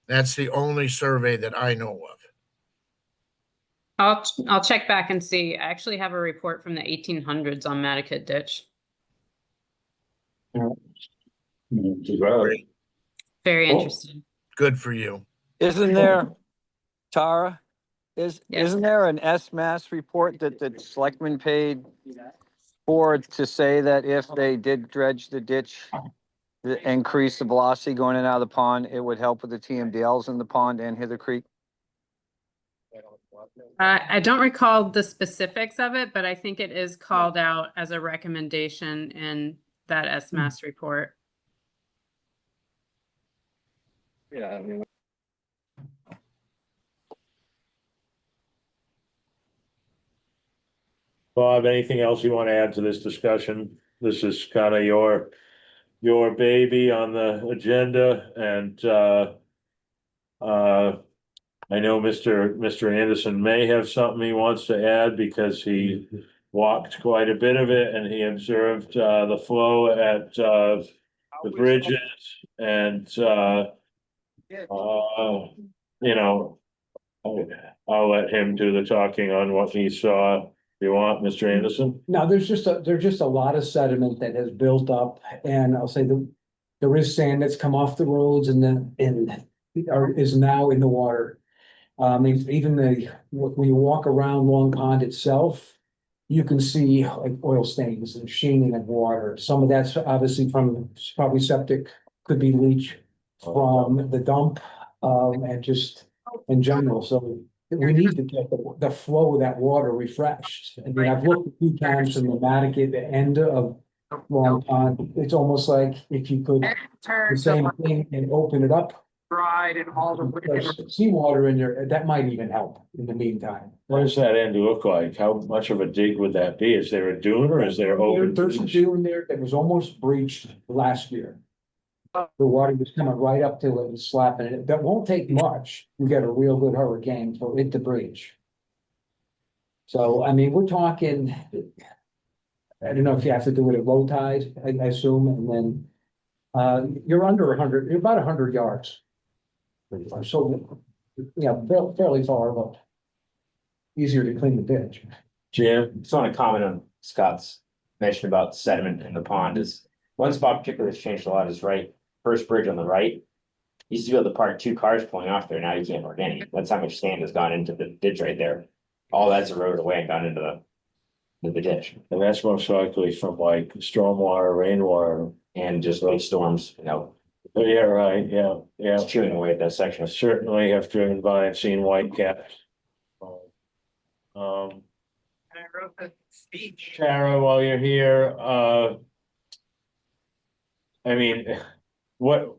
That's the only survey that I know of. I'll check back and see. I actually have a report from the 1800s on Mattocket ditch. Right. Very Cool. interesting. Good for you. Isn't there, Tara, Yes. isn't there an S-Mass report that the selectmen paid for to say that if they did dredge the ditch, increase the velocity going in and out of the pond, it would help with the TMDLs in the pond and Hither Creek? I don't recall the specifics of it, but I think it is called out as a recommendation in that S-Mass report. Yeah, I mean. Bob, anything else you want to add to this discussion? This is kind of your baby on the agenda, and I know Mr. Anderson may have something he wants to add because he walked quite a bit of it and he observed the flow at the bridges and you know, I'll let him do the talking on what he saw. If you want, Mr. Anderson? No, there's just a lot of sediment that has built up, and I'll say there is sand that's come off the roads and is now in the water. Even when you walk around Long Pond itself, you can see like oil stains and sheening of water. Some of that's obviously from probably septic, could be leach from the dump, and just in general. So we need to get the flow of that water refreshed. I mean, I've looked a few times from the Mattocket, the end of Long Pond. It's almost like if you could the same thing and open it up. There's seawater in there, that might even help in the meantime. What does that end look like? How much of a dig would that be? Is there a dune or is there open? There's a dune there that was almost breached last year. The water was coming right up to it and slapping it. That won't take much. We get a real good hurricane for it to breach. So, I mean, we're talking, I don't know if you have to do it at low tide, I assume, and then you're under 100, you're about 100 yards. So, yeah, fairly far, but easier to clean the ditch. Jim? Just want to comment on Scott's mention about sediment in the pond is one spot particularly that's changed a lot is first bridge on the right. Used to be able to park 2 cars pulling off there. Now you can't park any. That's how much sand has gone into the ditch right there. All that's eroded away and gone into the ditch. And that's most likely from like stormwater, rainwater. And just those storms, you know, Yeah, right, yeah, yeah. it's chewing away at that I section. certainly have driven by and seen white caps. Um, I wrote the speech. Tara, while you're here, I mean, what,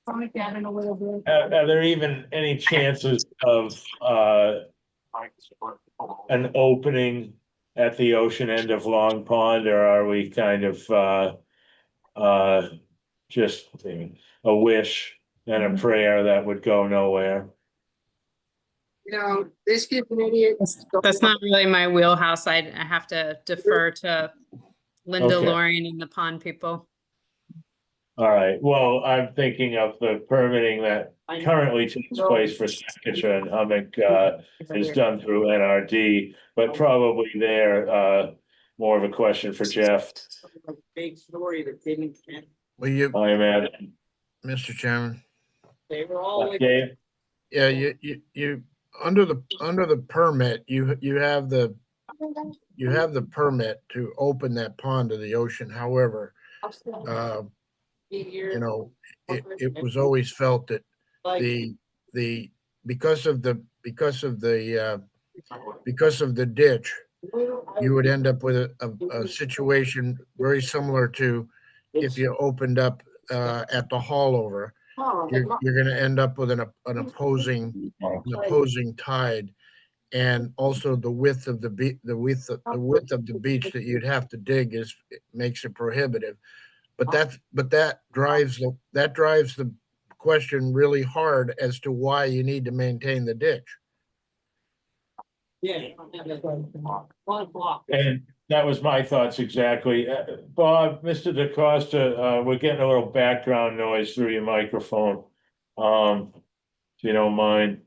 Calm it down in a little bit. are there even any chances of, an opening at the ocean end of Long Pond, or are we kind of, just a wish and a prayer that would go nowhere? You know, this kid's an idiot. That's not really my wheelhouse. I have to defer to Linda, Okay. Lorian, and the pond people. All right, well, I'm thinking of the permitting that currently takes place for Sketcher and Hummock, is done through NRD, but probably there, more of a question for Jeff. Big story that didn't. Well, you, I imagine. Mr. Chairman, They were all like, Dave? yeah, you, under the permit, you have the permit to open that pond to the ocean. However, uh, you know, it was always felt that the, because of the, because of the ditch, you would end up with a situation very similar to if you opened up, at the hall over. You're gonna end up with an opposing tide. And also the width of the width of the beach that you'd have to dig is, it makes it prohibitive. But that drives the question really hard as to why you need to maintain the ditch. yeah. 1 o'clock. And that was my thoughts exactly. Bob, Mr. DeCosta, we're getting a little background noise through your microphone. If you don't mind.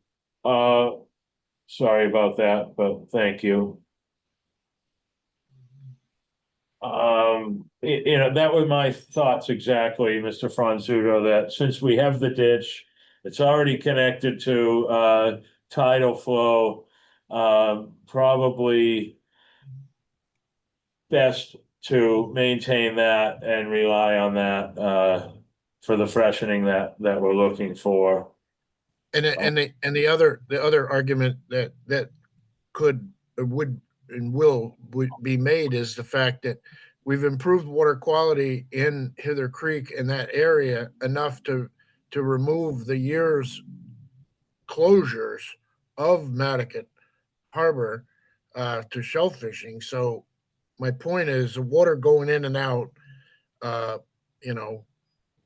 Sorry about that, but thank you. That were my thoughts exactly, Mr. Franzuto, that since we have the ditch, it's already connected to tidal flow. Probably best to maintain that and rely on that for the freshening that we're looking for. And the other argument that could, would, and would be made is the fact that we've improved water quality in Hither Creek in that area enough to remove the year's closures of Mattocket Harbor, to shellfishing. So my point is, the water going in and out, uh, you know,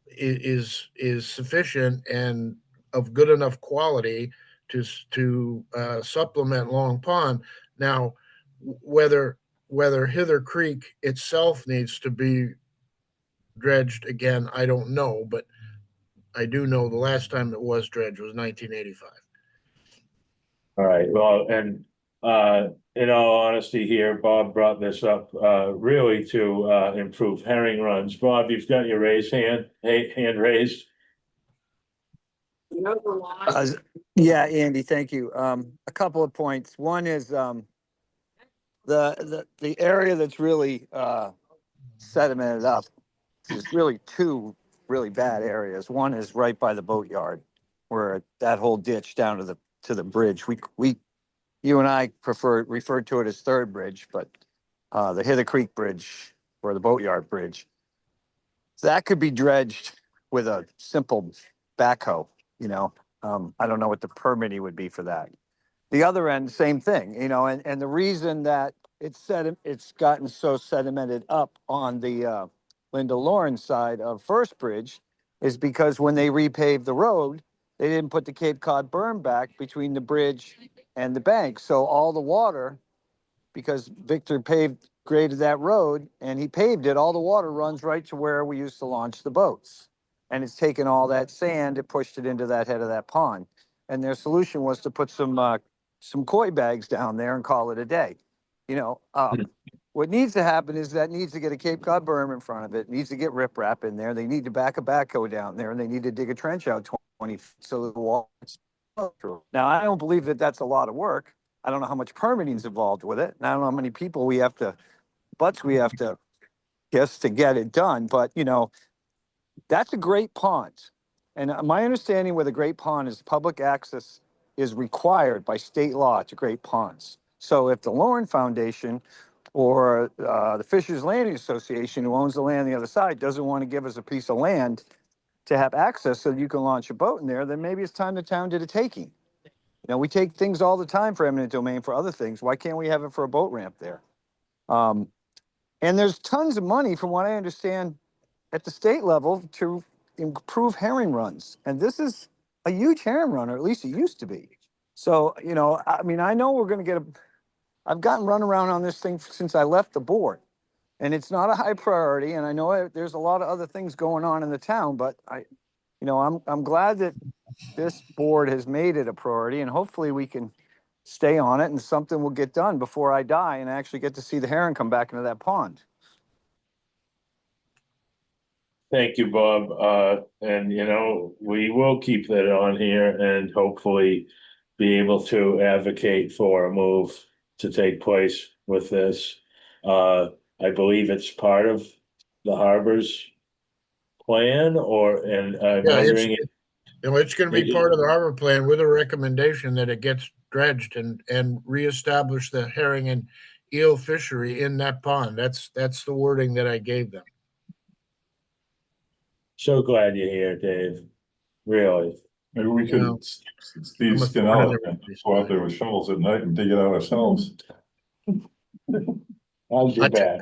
is sufficient and of good enough quality to supplement Long Pond. Now, whether Hither Creek itself needs to be dredged again, I don't know, but I do know the last time it was dredged was 1985. All right, well, and in all honesty here, Bob brought this up really to improve herring runs. Bob, you've got your hand raised. You know the line. Yeah, Andy, thank you. A couple of points. One is the area that's really sedimented up is really two really bad areas. One is right by the boatyard, where that whole ditch down to the bridge. You and I referred to it as Third Bridge, but the Hither Creek Bridge or the Boatyard Bridge, that could be dredged with a simple backhoe. I don't know what the permitting would be for that. The other end, same thing, and the reason that it's gotten so sedimented up on the Linda Lawrence side of First Bridge is because when they repaved the road, they didn't put the Cape Cod berm back between the bridge and the bank. So all the water, because Victor graded that road and he paved it, all the water runs right to where we used to launch the boats. And it's taken all that sand, it pushed it into that head of that pond. And their solution was to put some koi bags down there and call it a day. What needs to happen is that needs to get a Cape Cod berm in front of it, needs to get riprap in there. They need to back a backhoe down there, and they need to dig a trench out 20 feet so that the water through. Now, I don't believe that that's a lot of work. I don't know how much permitting is involved with it, and I don't know how many people we have to kiss to get it done. But that's a great pond, and my understanding with a great pond is public access is required by state law to great ponds. So if the Lauren Foundation or the Fishers Landing Association, who owns the land on the other side, doesn't want to give us a piece of land to have access so that you can launch a boat in there, then maybe it's time the town did a taking. We take things all the time for eminent domain for other things. Why can't we have it for a boat ramp there? And there's tons of money, from what I understand, at the state level to improve herring runs. And this is a huge herring run, or at least it used to be. So, I know we're going to get I've gotten run around on this thing since I left the board, and it's not a high priority. And I know there's a lot of other things going on in the town, but I'm glad that this board has made it a priority, and hopefully we can stay on it and something will get done before I die and I actually get to see the herring come back into that pond. Thank you, Bob. And you know, we will keep that on here and hopefully be able to advocate for a move to take place with this. I believe it's part of the harbor's plan and I'm Yeah, wondering. it's gonna be part of the harbor plan with a recommendation that it gets dredged and reestablish the herring and eel fishery in that pond. That's the wording that I gave them. So glad you're here, Dave. Really. Maybe we You could, know, Steve I'm a skin thorn in out and everybody's go out side. there with shovels at night and dig it out ourselves. How's your I- back?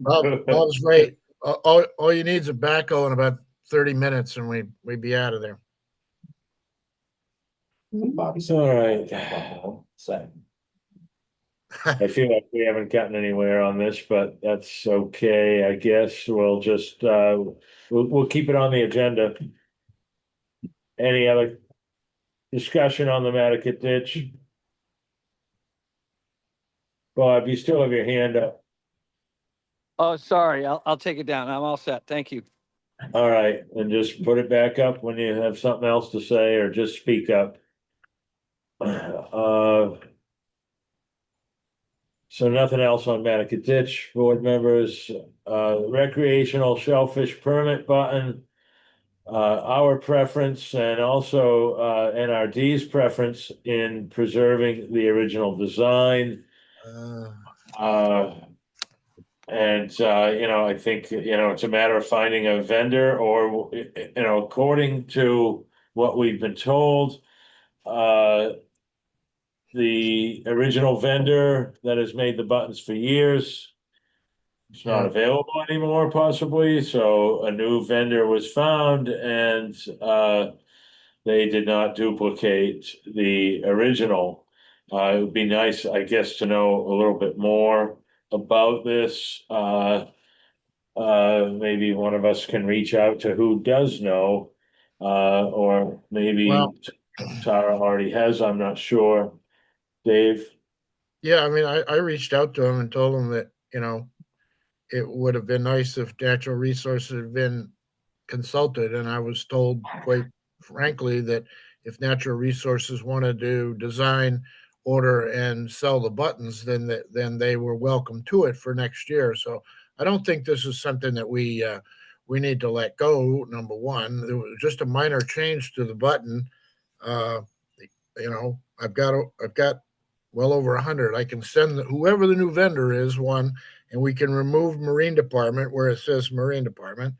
Bob's right. All you need is a backhoe in about 30 minutes and we'd be out of there. It's all right. I feel like we haven't gotten anywhere on this, but that's okay. I guess we'll just, we'll keep it on the agenda. Any other discussion on the Mattocket ditch? Bob, you still have your hand up. Oh, sorry, I'll take it down. I'm all set. Thank you. All right, and just put it back up when you have something else to say or just speak up. So nothing else on Mattocket Ditch, board members, recreational shellfish permit button. Our preference and also NRD's preference in preserving the original design. You know, I think, you know, it's a matter of finding a vendor or, you know, according to what we've been told, the original vendor that has made the buttons for years, it's not Yeah. available anymore possibly, so a new vendor was found and, they did not duplicate the original. It would be nice, I guess, to know a little bit more about this. Maybe one of us can reach out to who does know. Or maybe Well- Tara already has, I'm not sure. Dave? Yeah, I mean, I reached out to him and told him that, you know, it would have been nice if natural resources had been consulted, and I was told quite frankly that if natural resources wanted to design, order, and sell the buttons, then they were welcome to it for next year. So I don't think this is something that we need to let go. Number one, it was just a minor change to the button. Uh, you know, I've got well over 100. I can send whoever the new vendor is one, and we can remove Marine Department where it says Marine Department,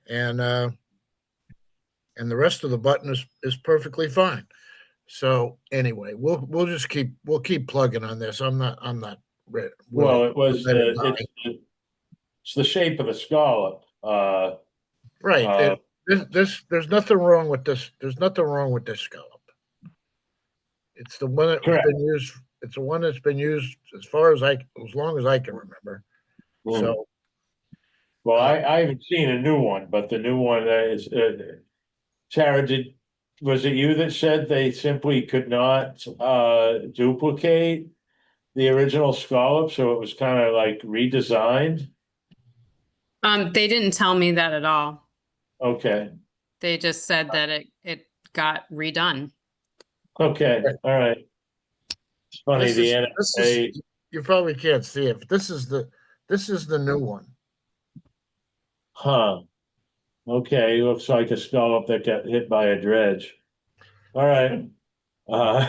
and the rest of the button is perfectly fine. So anyway, we'll keep plugging on this. I'm not ready. Well, it was let it the, die. it's the shape of the scallop. Right. Uh, There's nothing wrong with this. There's nothing wrong with this scallop. It's the one that has Correct. been used. It's the one that's been used as long as I can remember. So Well, I haven't seen a new one, but the new one is, Tara, was it you that said they simply could not, duplicate the original scallop, so it was kind of like redesigned? They didn't tell me that at all. Okay, They just said that it got redone. okay, all right. It's funny, this the is NSA, you probably can't see it, but this is the new one. huh, okay, looks like a scallop that got hit by a dredge. All right. Uh,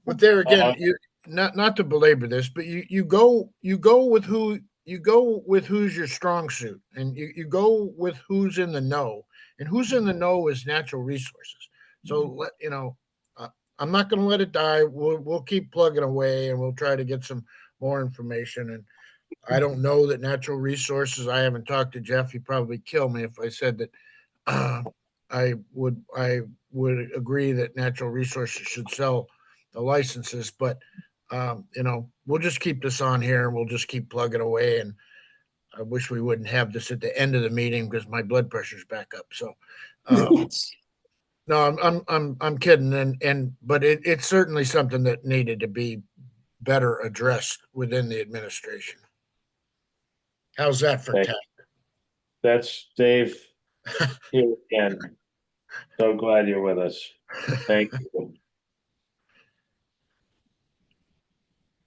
But there again, Uh, you not to belabor this, but you go with who's your strong suit, and you go with who's in the know, and who's in the know is natural resources. So let you know, I'm not going to let it die. We'll keep plugging away, and we'll try to get some more information. And I don't know that natural resources. I haven't talked to Jeff. He'd probably kill me if I said that. I would agree that natural resources should sell the licenses, but you know, we'll just keep this on here and we'll just keep plugging away. And I wish we wouldn't have this at the end of the meeting because my blood pressure's back up. So no, I'm kidding. But it's certainly something that needed to be better addressed within the administration. How's that for Thank tech? That's Dave here again. So glad you're with us. Thank you.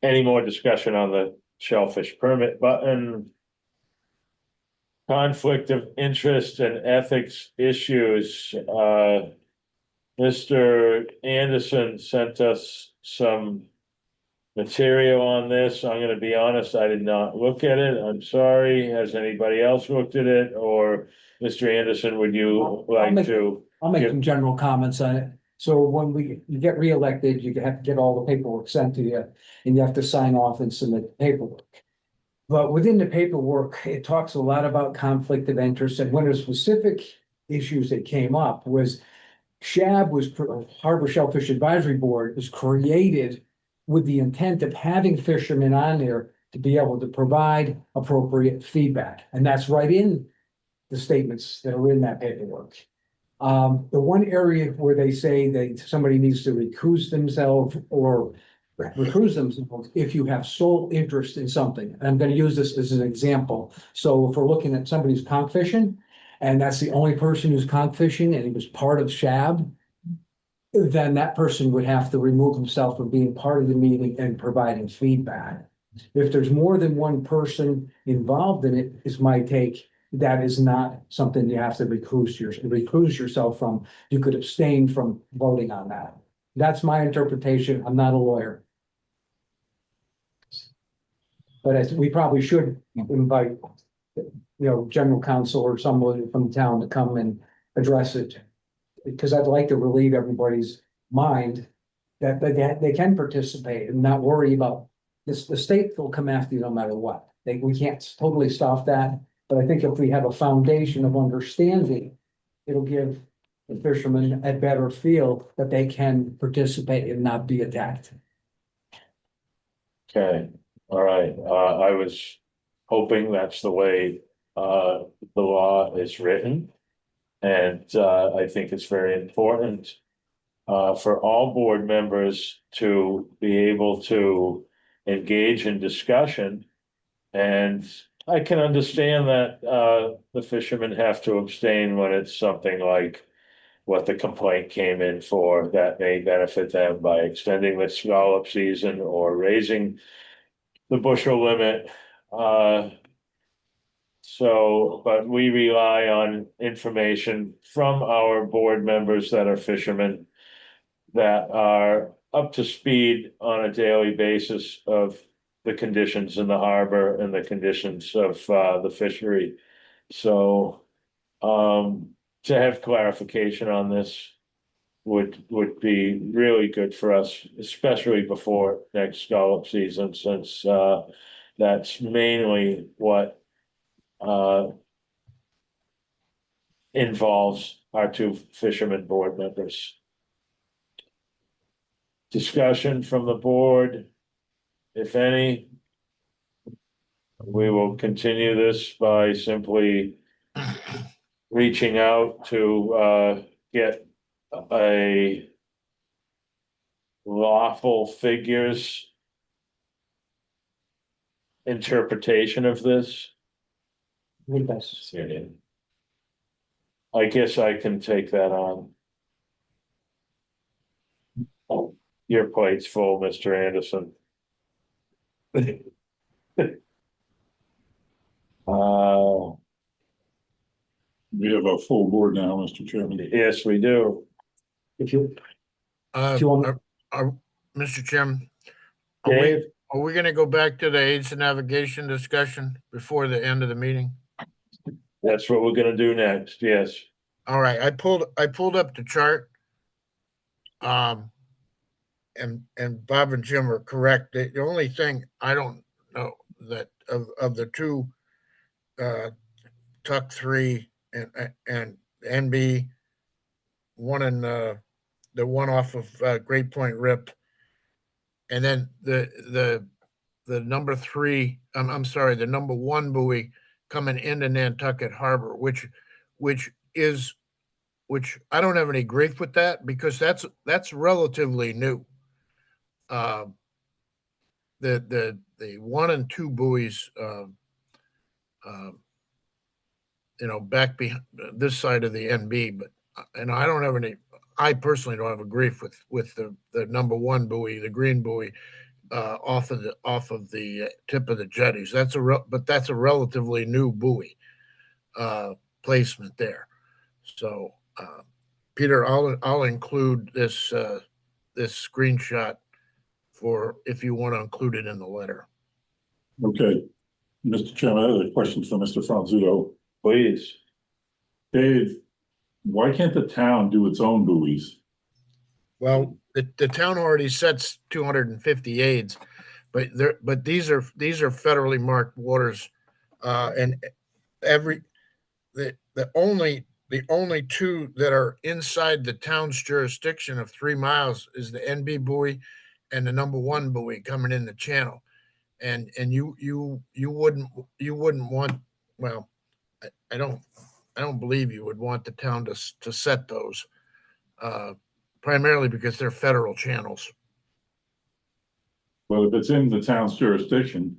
Any more discussion on the shellfish permit button? Conflict of interest and ethics issues. Mr. Anderson sent us some material on this. I'm gonna be honest, I did not look at it. I'm sorry. Has anybody else looked at it? Or Mr. Anderson, would you I'll like make- to? I'll make Yep. some general comments on it. So when you get reelected, you have to get all the paperwork sent to you and you have to sign off and submit paperwork. But within the paperwork, it talks a lot about conflict of interest, and one of the specific issues that came up was Harbor Shellfish Advisory Board was created with the intent of having fishermen on there to be able to provide appropriate feedback. And that's right in the statements that are in that paperwork. The one area where they say that somebody needs to recuse themselves if you have sole interest in something. And I'm gonna use this as an example. So if we're looking at somebody who's conch fishing, and that's the only person who's conch fishing, and he was part of SHAB, then that person would have to remove himself from being part of the meeting and providing feedback. If there's more than one person involved in it, is my take, that is not something you have to recuse yourself from. You could abstain from voting on that. That's my interpretation. I'm not a lawyer. But we probably should invite, general counsel or someone from the town to come and address it. Because I'd like to relieve everybody's mind that they can participate and not worry about this. The state will come after you no matter what. We can't totally stop that. But I think if we have a foundation of understanding, it'll give the fishermen a better feel that they can participate and not be attacked. Okay, all right. I was hoping that's the way the law is written. And I think it's very important for all board members to be able to engage in discussion. And I can understand that the fishermen have to abstain when it's something like what the complaint came in for that may benefit them by extending the scallop season or raising the bushel limit. But we rely on information from our board members that are fishermen that are up to speed on a daily basis of the conditions in the harbor and the conditions of the fishery. So to have clarification on this would be really good for us, especially before next scallop season, since that's mainly what involves our two fishermen board members. Discussion from the board, if any. We will continue this by simply reaching out to get a lawful figures interpretation of this. I think that's, I guess I can take that on. Your plate's full, Mr. Anderson. We have a full board now, Mr. Chairman. Yes, we do. if you Uh, you want- Mr. Chairman, Dave, are we gonna go back to the aids and navigation discussion before the end of the meeting? that's what we're gonna do next, yes. All right, I pulled up the chart. And Bob and Jim are correct. The only thing I don't know that of the two, Tuck 3 and NB, one in the one off of Great Point Rip, and then the number 3. I'm sorry, the number 1 buoy coming into Nantucket Harbor, which I don't have any grief with that because that's relatively new. The 1 and 2 buoys um, back behind this side of the NB, but, I don't have any, I personally don't have a grief with the number one buoy, the green buoy, off of the tip of the jetties. But that's a relatively new buoy, placement there. So, Peter, I'll include this screenshot for if you want to include it in the letter. Okay. Mr. Chairman, I have a question for Mr. Franzuto. Please. Dave, why can't the town do its own buoys? Well, the town already sets 250 aids, but these are federally marked waters, and every the only two that are inside the town's jurisdiction of 3 miles is the NB buoy and the number one buoy coming in the channel, and you wouldn't want, well, I don't believe you would want the town to set those, uh, primarily because they're federal channels. Well, if it's in the town's jurisdiction,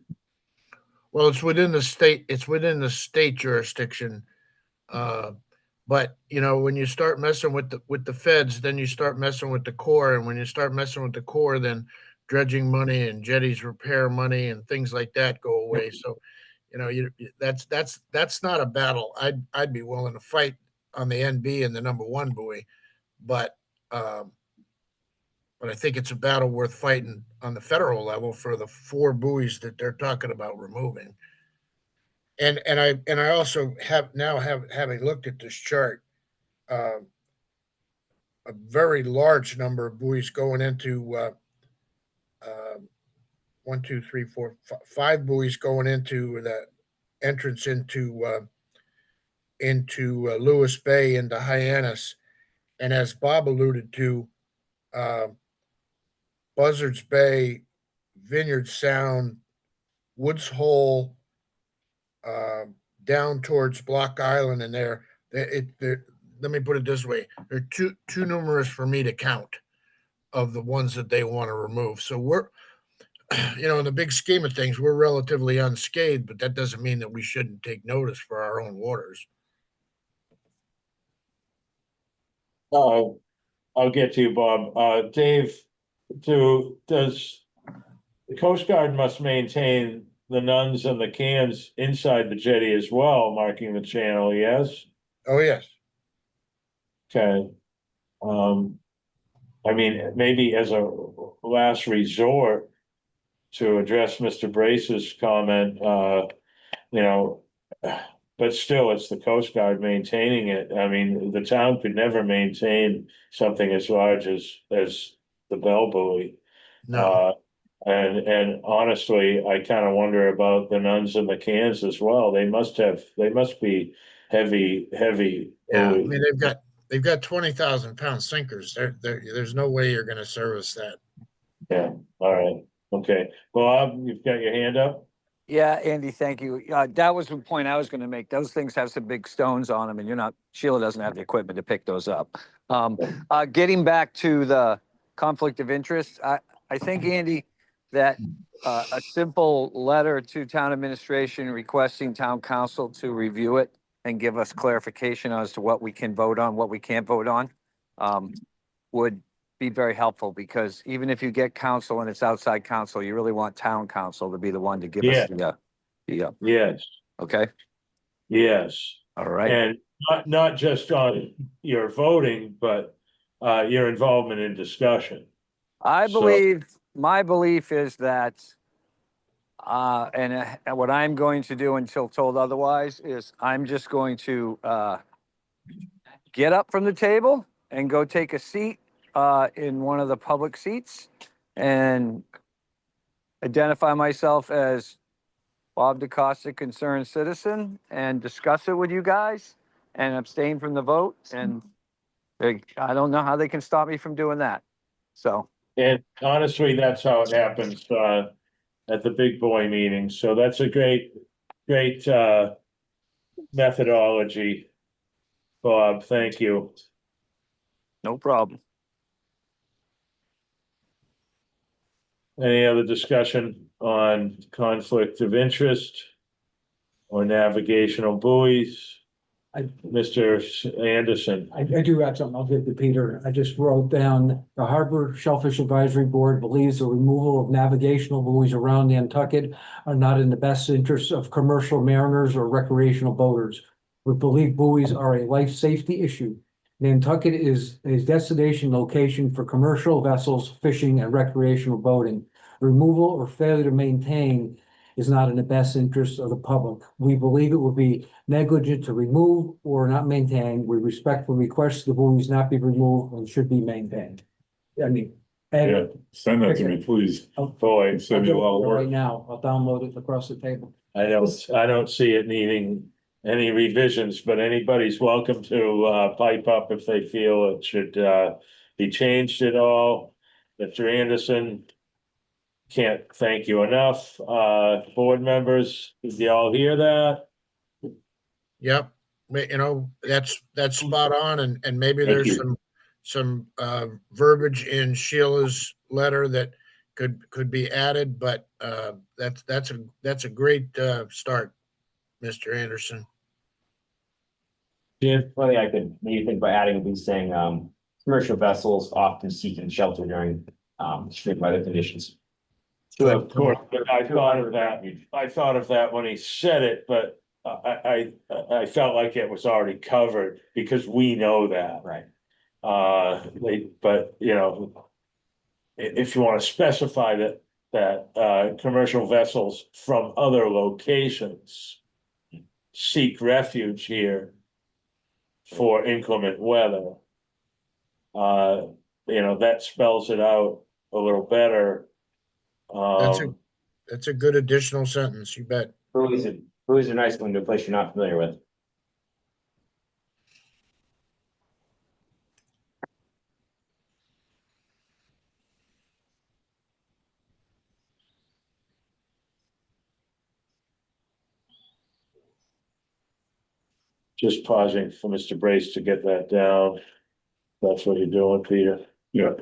Well, it's within the state. It's within the state jurisdiction. But when you start messing with the feds, then you start messing with the Corps, and when you start messing with the Corps, then dredging money and jetties repair money and things like that go away. So, that's not a battle I'd be willing to fight on the NB and the number one buoy, but I think it's a battle worth fighting on the federal level for the 4 buoys that they're talking about removing. And I also having looked at this chart, uh, a very large number of buoys going into uh, 5 buoys going into the entrance into Lewis Bay into Hyannis, and as Bob alluded to, uh, Buzzards Bay, Vineyard Sound, Woods Hole, uh, down towards Block Island, and let me put it this way: they're too numerous for me to count of the ones that they want to remove. So we're, in the big scheme of things, we're relatively unscathed, but that doesn't mean that we shouldn't take notice for our own waters. I'll get to you, Bob. Dave, does the Coast Guard must maintain the nuns and the cans inside the jetty as well, marking the channel, yes? Oh, yes. Okay. I mean, maybe as a last resort to address Mr. Brace's comment, but still, it's the Coast Guard maintaining it. I mean, the town could never maintain something as large as the Bell Buoy. No. And honestly, I kind of wonder about the nuns and the cans as well. They must be heavy. Yeah, I buoy. mean they've got 20,000-pound sinkers. There's no way you're going to service that. Yeah, all right, okay. Bob, you've got your hand up? Yeah, Andy, thank you. That was the point I was going to make. Those things have some big stones on them, and Sheila doesn't have the equipment to pick those up. Getting back to the conflict of interest, I think, Andy, that a simple letter to town administration requesting town council to review it and give us clarification as to what we can vote on, what we can't vote on, would be very helpful, because even if you get council and it's outside council, you really want town council to be the one to give us the Yes, okay. yes. All right. And not just on your voting, but your involvement in discussion. My belief is that, and what I'm going to do until told otherwise is I'm just going to get up from the table and go take a seat in one of the public seats and identify myself as Bob DeCosta, concerned citizen, and discuss it with you guys and abstain from the vote. And I don't know how they can stop me from doing that. So. And honestly, that's how it happens at the big boy meeting. So that's a great methodology, Bob. Thank you. No problem. Any other discussion on conflict of interest? or navigational buoys. I- Mr. Anderson, I do have something I'll give to Peter. I just wrote down, the Harbor Shellfish Advisory Board believes the removal of navigational buoys around Nantucket are not in the best interest of commercial mariners or recreational boaters. We believe buoys are a life safety issue. Nantucket is a destination location for commercial vessels, fishing and recreational boating. Removal or failure to maintain is not in the best interest of the public. We believe it would be negligent to remove or not maintain. We respectfully request the buoys not be removed and should be maintained. I mean, Yeah, and send that to me, please. boy, Save you a lot of right work. now, I'll download it across the table. I don't see it needing any revisions, but anybody's welcome to pipe up if they feel it should be changed at all. Mr. Anderson, can't thank you enough. Board members, did you all hear that? Yep, you know, that's spot on, and maybe Thank there's you. some verbiage in Sheila's letter that could be added, but that's a great start, Mr. Anderson. Jim? One thing I could maybe think about adding would be saying, commercial vessels often seeking shelter during, extreme weather conditions. Of course, but I thought of that when he said it, but I felt like it was already covered because we know that. Right. But you know, if you want to specify that commercial vessels from other locations seek refuge here for inclement weather, you know, that spells it out a little better. That's a good additional sentence, you bet. Buoys are nice going to a place you're not familiar with. Just pausing for Mr. Brace to get that down. That's what you're doing, Peter. Yeah,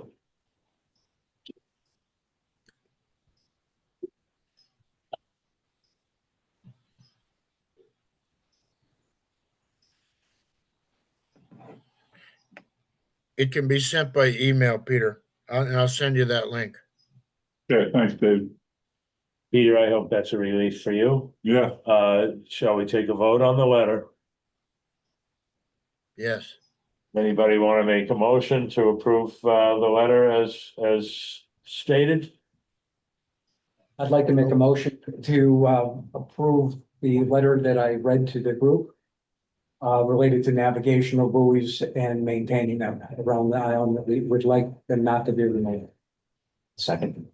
It can be sent by email, Peter, and I'll send you that link. okay, thanks, Dave. Peter, I hope that's a relief for you. Yeah, Shall we take a vote on the letter? Yes, Anybody want to make a motion to approve the letter as stated? I'd like to make a motion to approve the letter that I read to the group related to navigational buoys and maintaining them around the island. We would like them not to be removed. Second.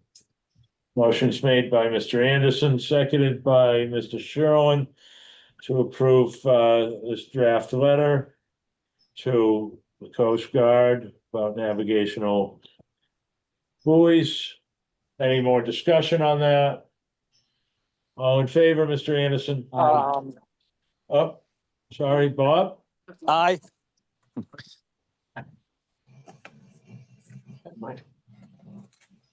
Motion's made by Mr. Anderson, seconded by Mr. Sherlin to approve this draft letter to the Coast Guard about navigational buoys. Any more discussion on that? All in favor, Mr. Anderson? Oh, sorry, Bob? Aye.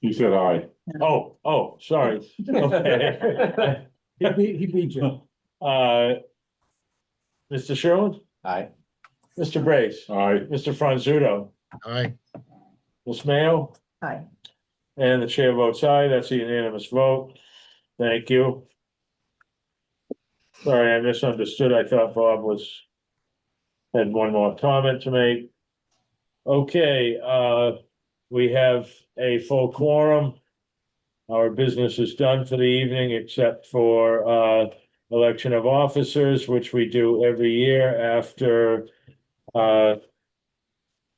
you said aye. Oh, sorry. Okay. He beat you. Mr. Sherwood, Aye. Mr. Brace, Aye, Mr. Franzuto, aye. Ms. Mayo, Aye. and the chair votes aye. That's a unanimous vote. Thank you. Sorry, I misunderstood. I thought Bob had one more comment to make. Okay, we have a full quorum. Our business is done for the evening, except for election of officers, which we do every year after the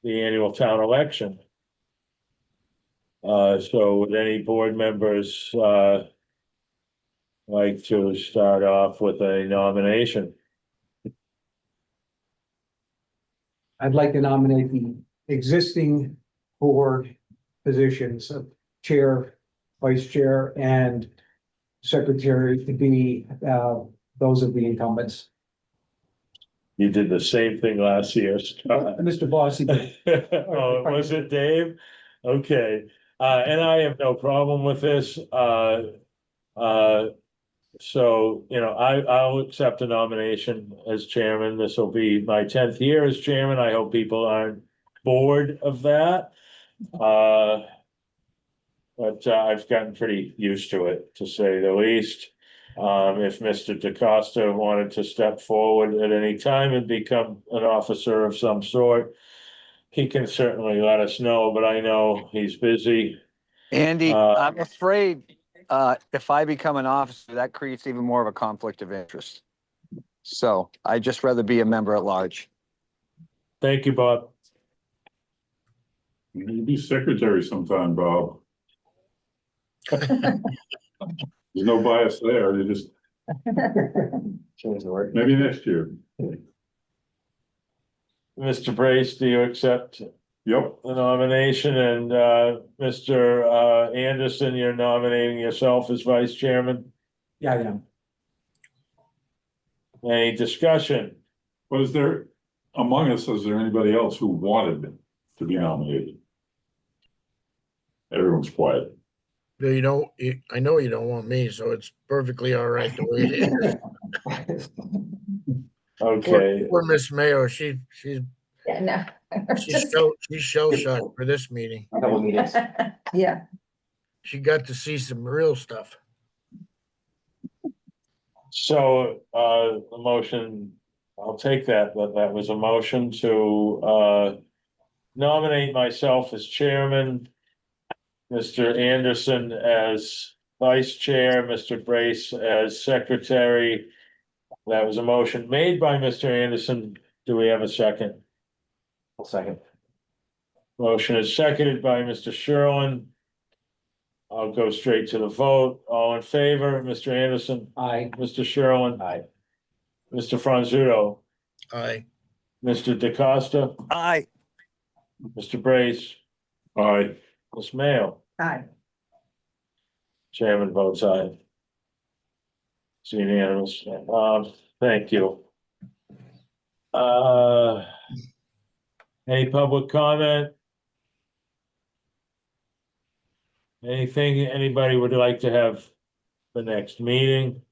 annual town election. So would any board members like to start off with a nomination? I'd like to nominate the existing board positions of chair, vice chair, and secretary to be those of the incumbents. You did the same thing last year. Mr. Bossy, Oh, was it Dave? Okay, and I have no problem with this. So, I'll accept a nomination as chairman. This will be my 10th year as chairman. I hope people aren't bored of that. But I've gotten pretty used to it, to say the least. If Mr. DeCosta wanted to step forward at any time and become an officer of some sort, he can certainly let us know, but I know he's busy. Andy, Uh, I'm afraid, if I become an officer, that creates even more of a conflict of interest. So I'd just rather be a member at large. Thank you, Bob. You can be secretary sometime, Bob. There's no bias there, you just, Change the word. maybe next year. Mr. Brace, do you accept Yep, the nomination? And Mr. Anderson, you're nominating yourself as vice chairman? Yeah, I am. Any discussion? but is there, among us, is there anybody else who wanted to be nominated? Everyone's quiet. You know, I know you don't want me, so it's perfectly all right the way it is. Okay, Poor Miss Mayo, she's Yeah, no. she's shell shocked for this meeting. Couple meetings. Yeah, She got to see some real stuff. so the motion, I'll take that, but that was a motion to nominate myself as chairman, Mr. Anderson as vice chair, Mr. Brace as secretary. That was a motion made by Mr. Anderson. Do we have a second? I'll second. Motion is seconded by Mr. Sherlin. I'll go straight to the vote. All in favor, Mr. Anderson, I, Mr. Sherlin, Aye. Mr. Franzuto, Aye. Mr. DeCosta, Aye. Mr. Brace, Aye, Ms. Mayo. hi. Chairman votes aye. It's unanimous. Thank you. Any public comment? Anything anybody would like to have the next meeting?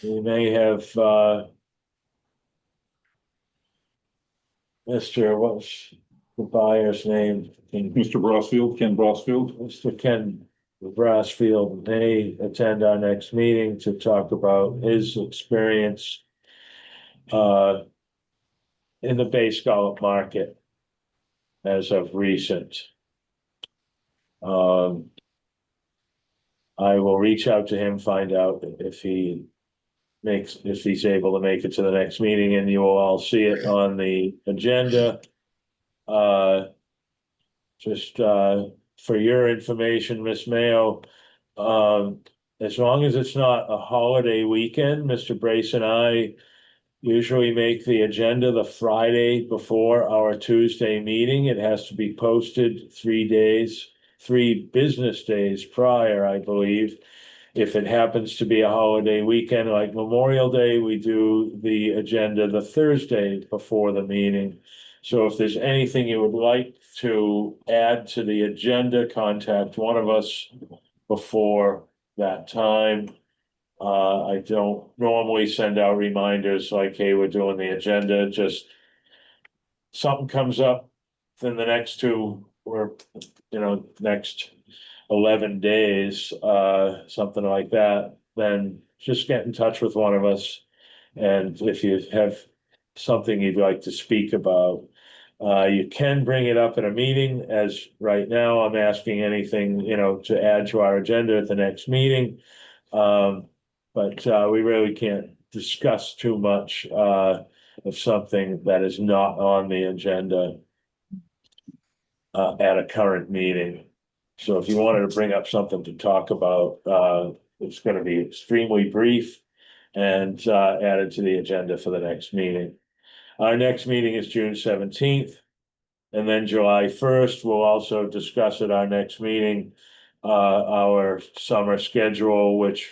We may have, what's the buyer's name? Mr. Brosfield, Ken Brosfield. Mr. Ken Brassfield may attend our next meeting to talk about his experience in the Bay Scallop market as of recent. I will reach out to him, find out if he's able to make it to the next meeting, and you will all see it on the agenda. Just for your information, Miss Mayo, as long as it's not a holiday weekend, Mr. Brace and I usually make the agenda the Friday before our Tuesday meeting. It has to be posted 3 business days prior, I believe. If it happens to be a holiday weekend like Memorial Day, we do the agenda the Thursday before the meeting. So if there's anything you would like to add to the agenda, contact one of us before that time. I don't normally send out reminders like, hey, we're doing the agenda, just something comes up in the next next 11 days, something like that, then just get in touch with one of us. And if you have something you'd like to speak about, you can bring it up in a meeting. As right now, I'm asking anything, to add to our agenda at the next meeting. But we really can't discuss too much of something that is not on the agenda at a current meeting. So if you wanted to bring up something to talk about, it's going to be extremely brief and added to the agenda for the next meeting. Our next meeting is June 17th. And then July 1st, we'll also discuss at our next meeting our summer schedule, which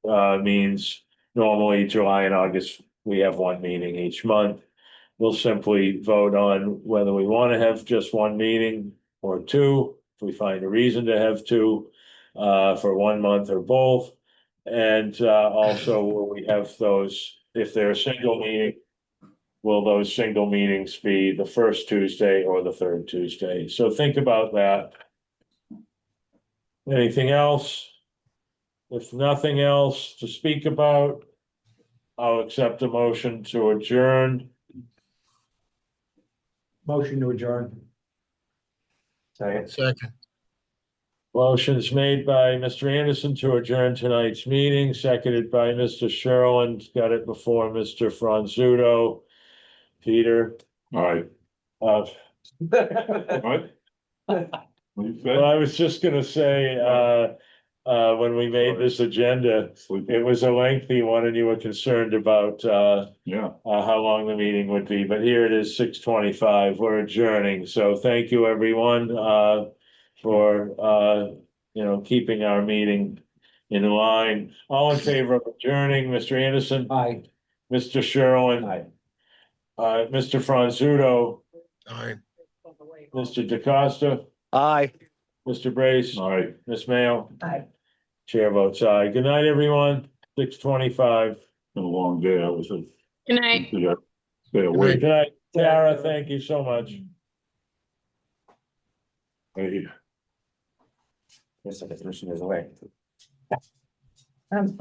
means normally July and August, we have one meeting each month. We'll simply vote on whether we want to have just one meeting or two. If we find a reason to have two, for 1 month or both. And also will we have those, if they're a single meeting, will those single meetings be the first Tuesday or the third Tuesday? So think about that. Anything else? If nothing else to speak about, I'll accept a motion to adjourn. Motion to adjourn. Second. Motion's made by Mr. Anderson to adjourn tonight's meeting, seconded by Mr. Sherlin. Got it before Mr. Franzuto. Peter, All right, uh, what? What you well, I said? was just gonna say, when we made this agenda, Sleepy. it was a lengthy one and you were concerned about, Yeah, how long the meeting would be, but here it is, 6:25. We're adjourning. So thank you, everyone, for, keeping our meeting in line. All in favor of adjourning, Mr. Anderson, Aye. Mr. Sherlin, Mr. Franzuto, Aye. Mr. DeCosta, Aye. Mr. Brace, all right. Ms. Mayo. Aye. Chair votes aye. Good night, everyone. 6:25. Been a long day. I was. Good night. Stay awake. Good night, Tara. Thank you so much. Hey. Yes, the commission is away.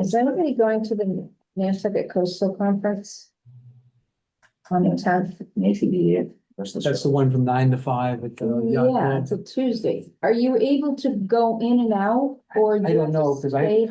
Is anybody going to the Nantucket Coastal Conference? On the 10th, maybe. That's the one from 9 to 5 at the yacht Yeah, club. it's a Tuesday. Are you able to go in and out or? I don't know, 'cause I- stay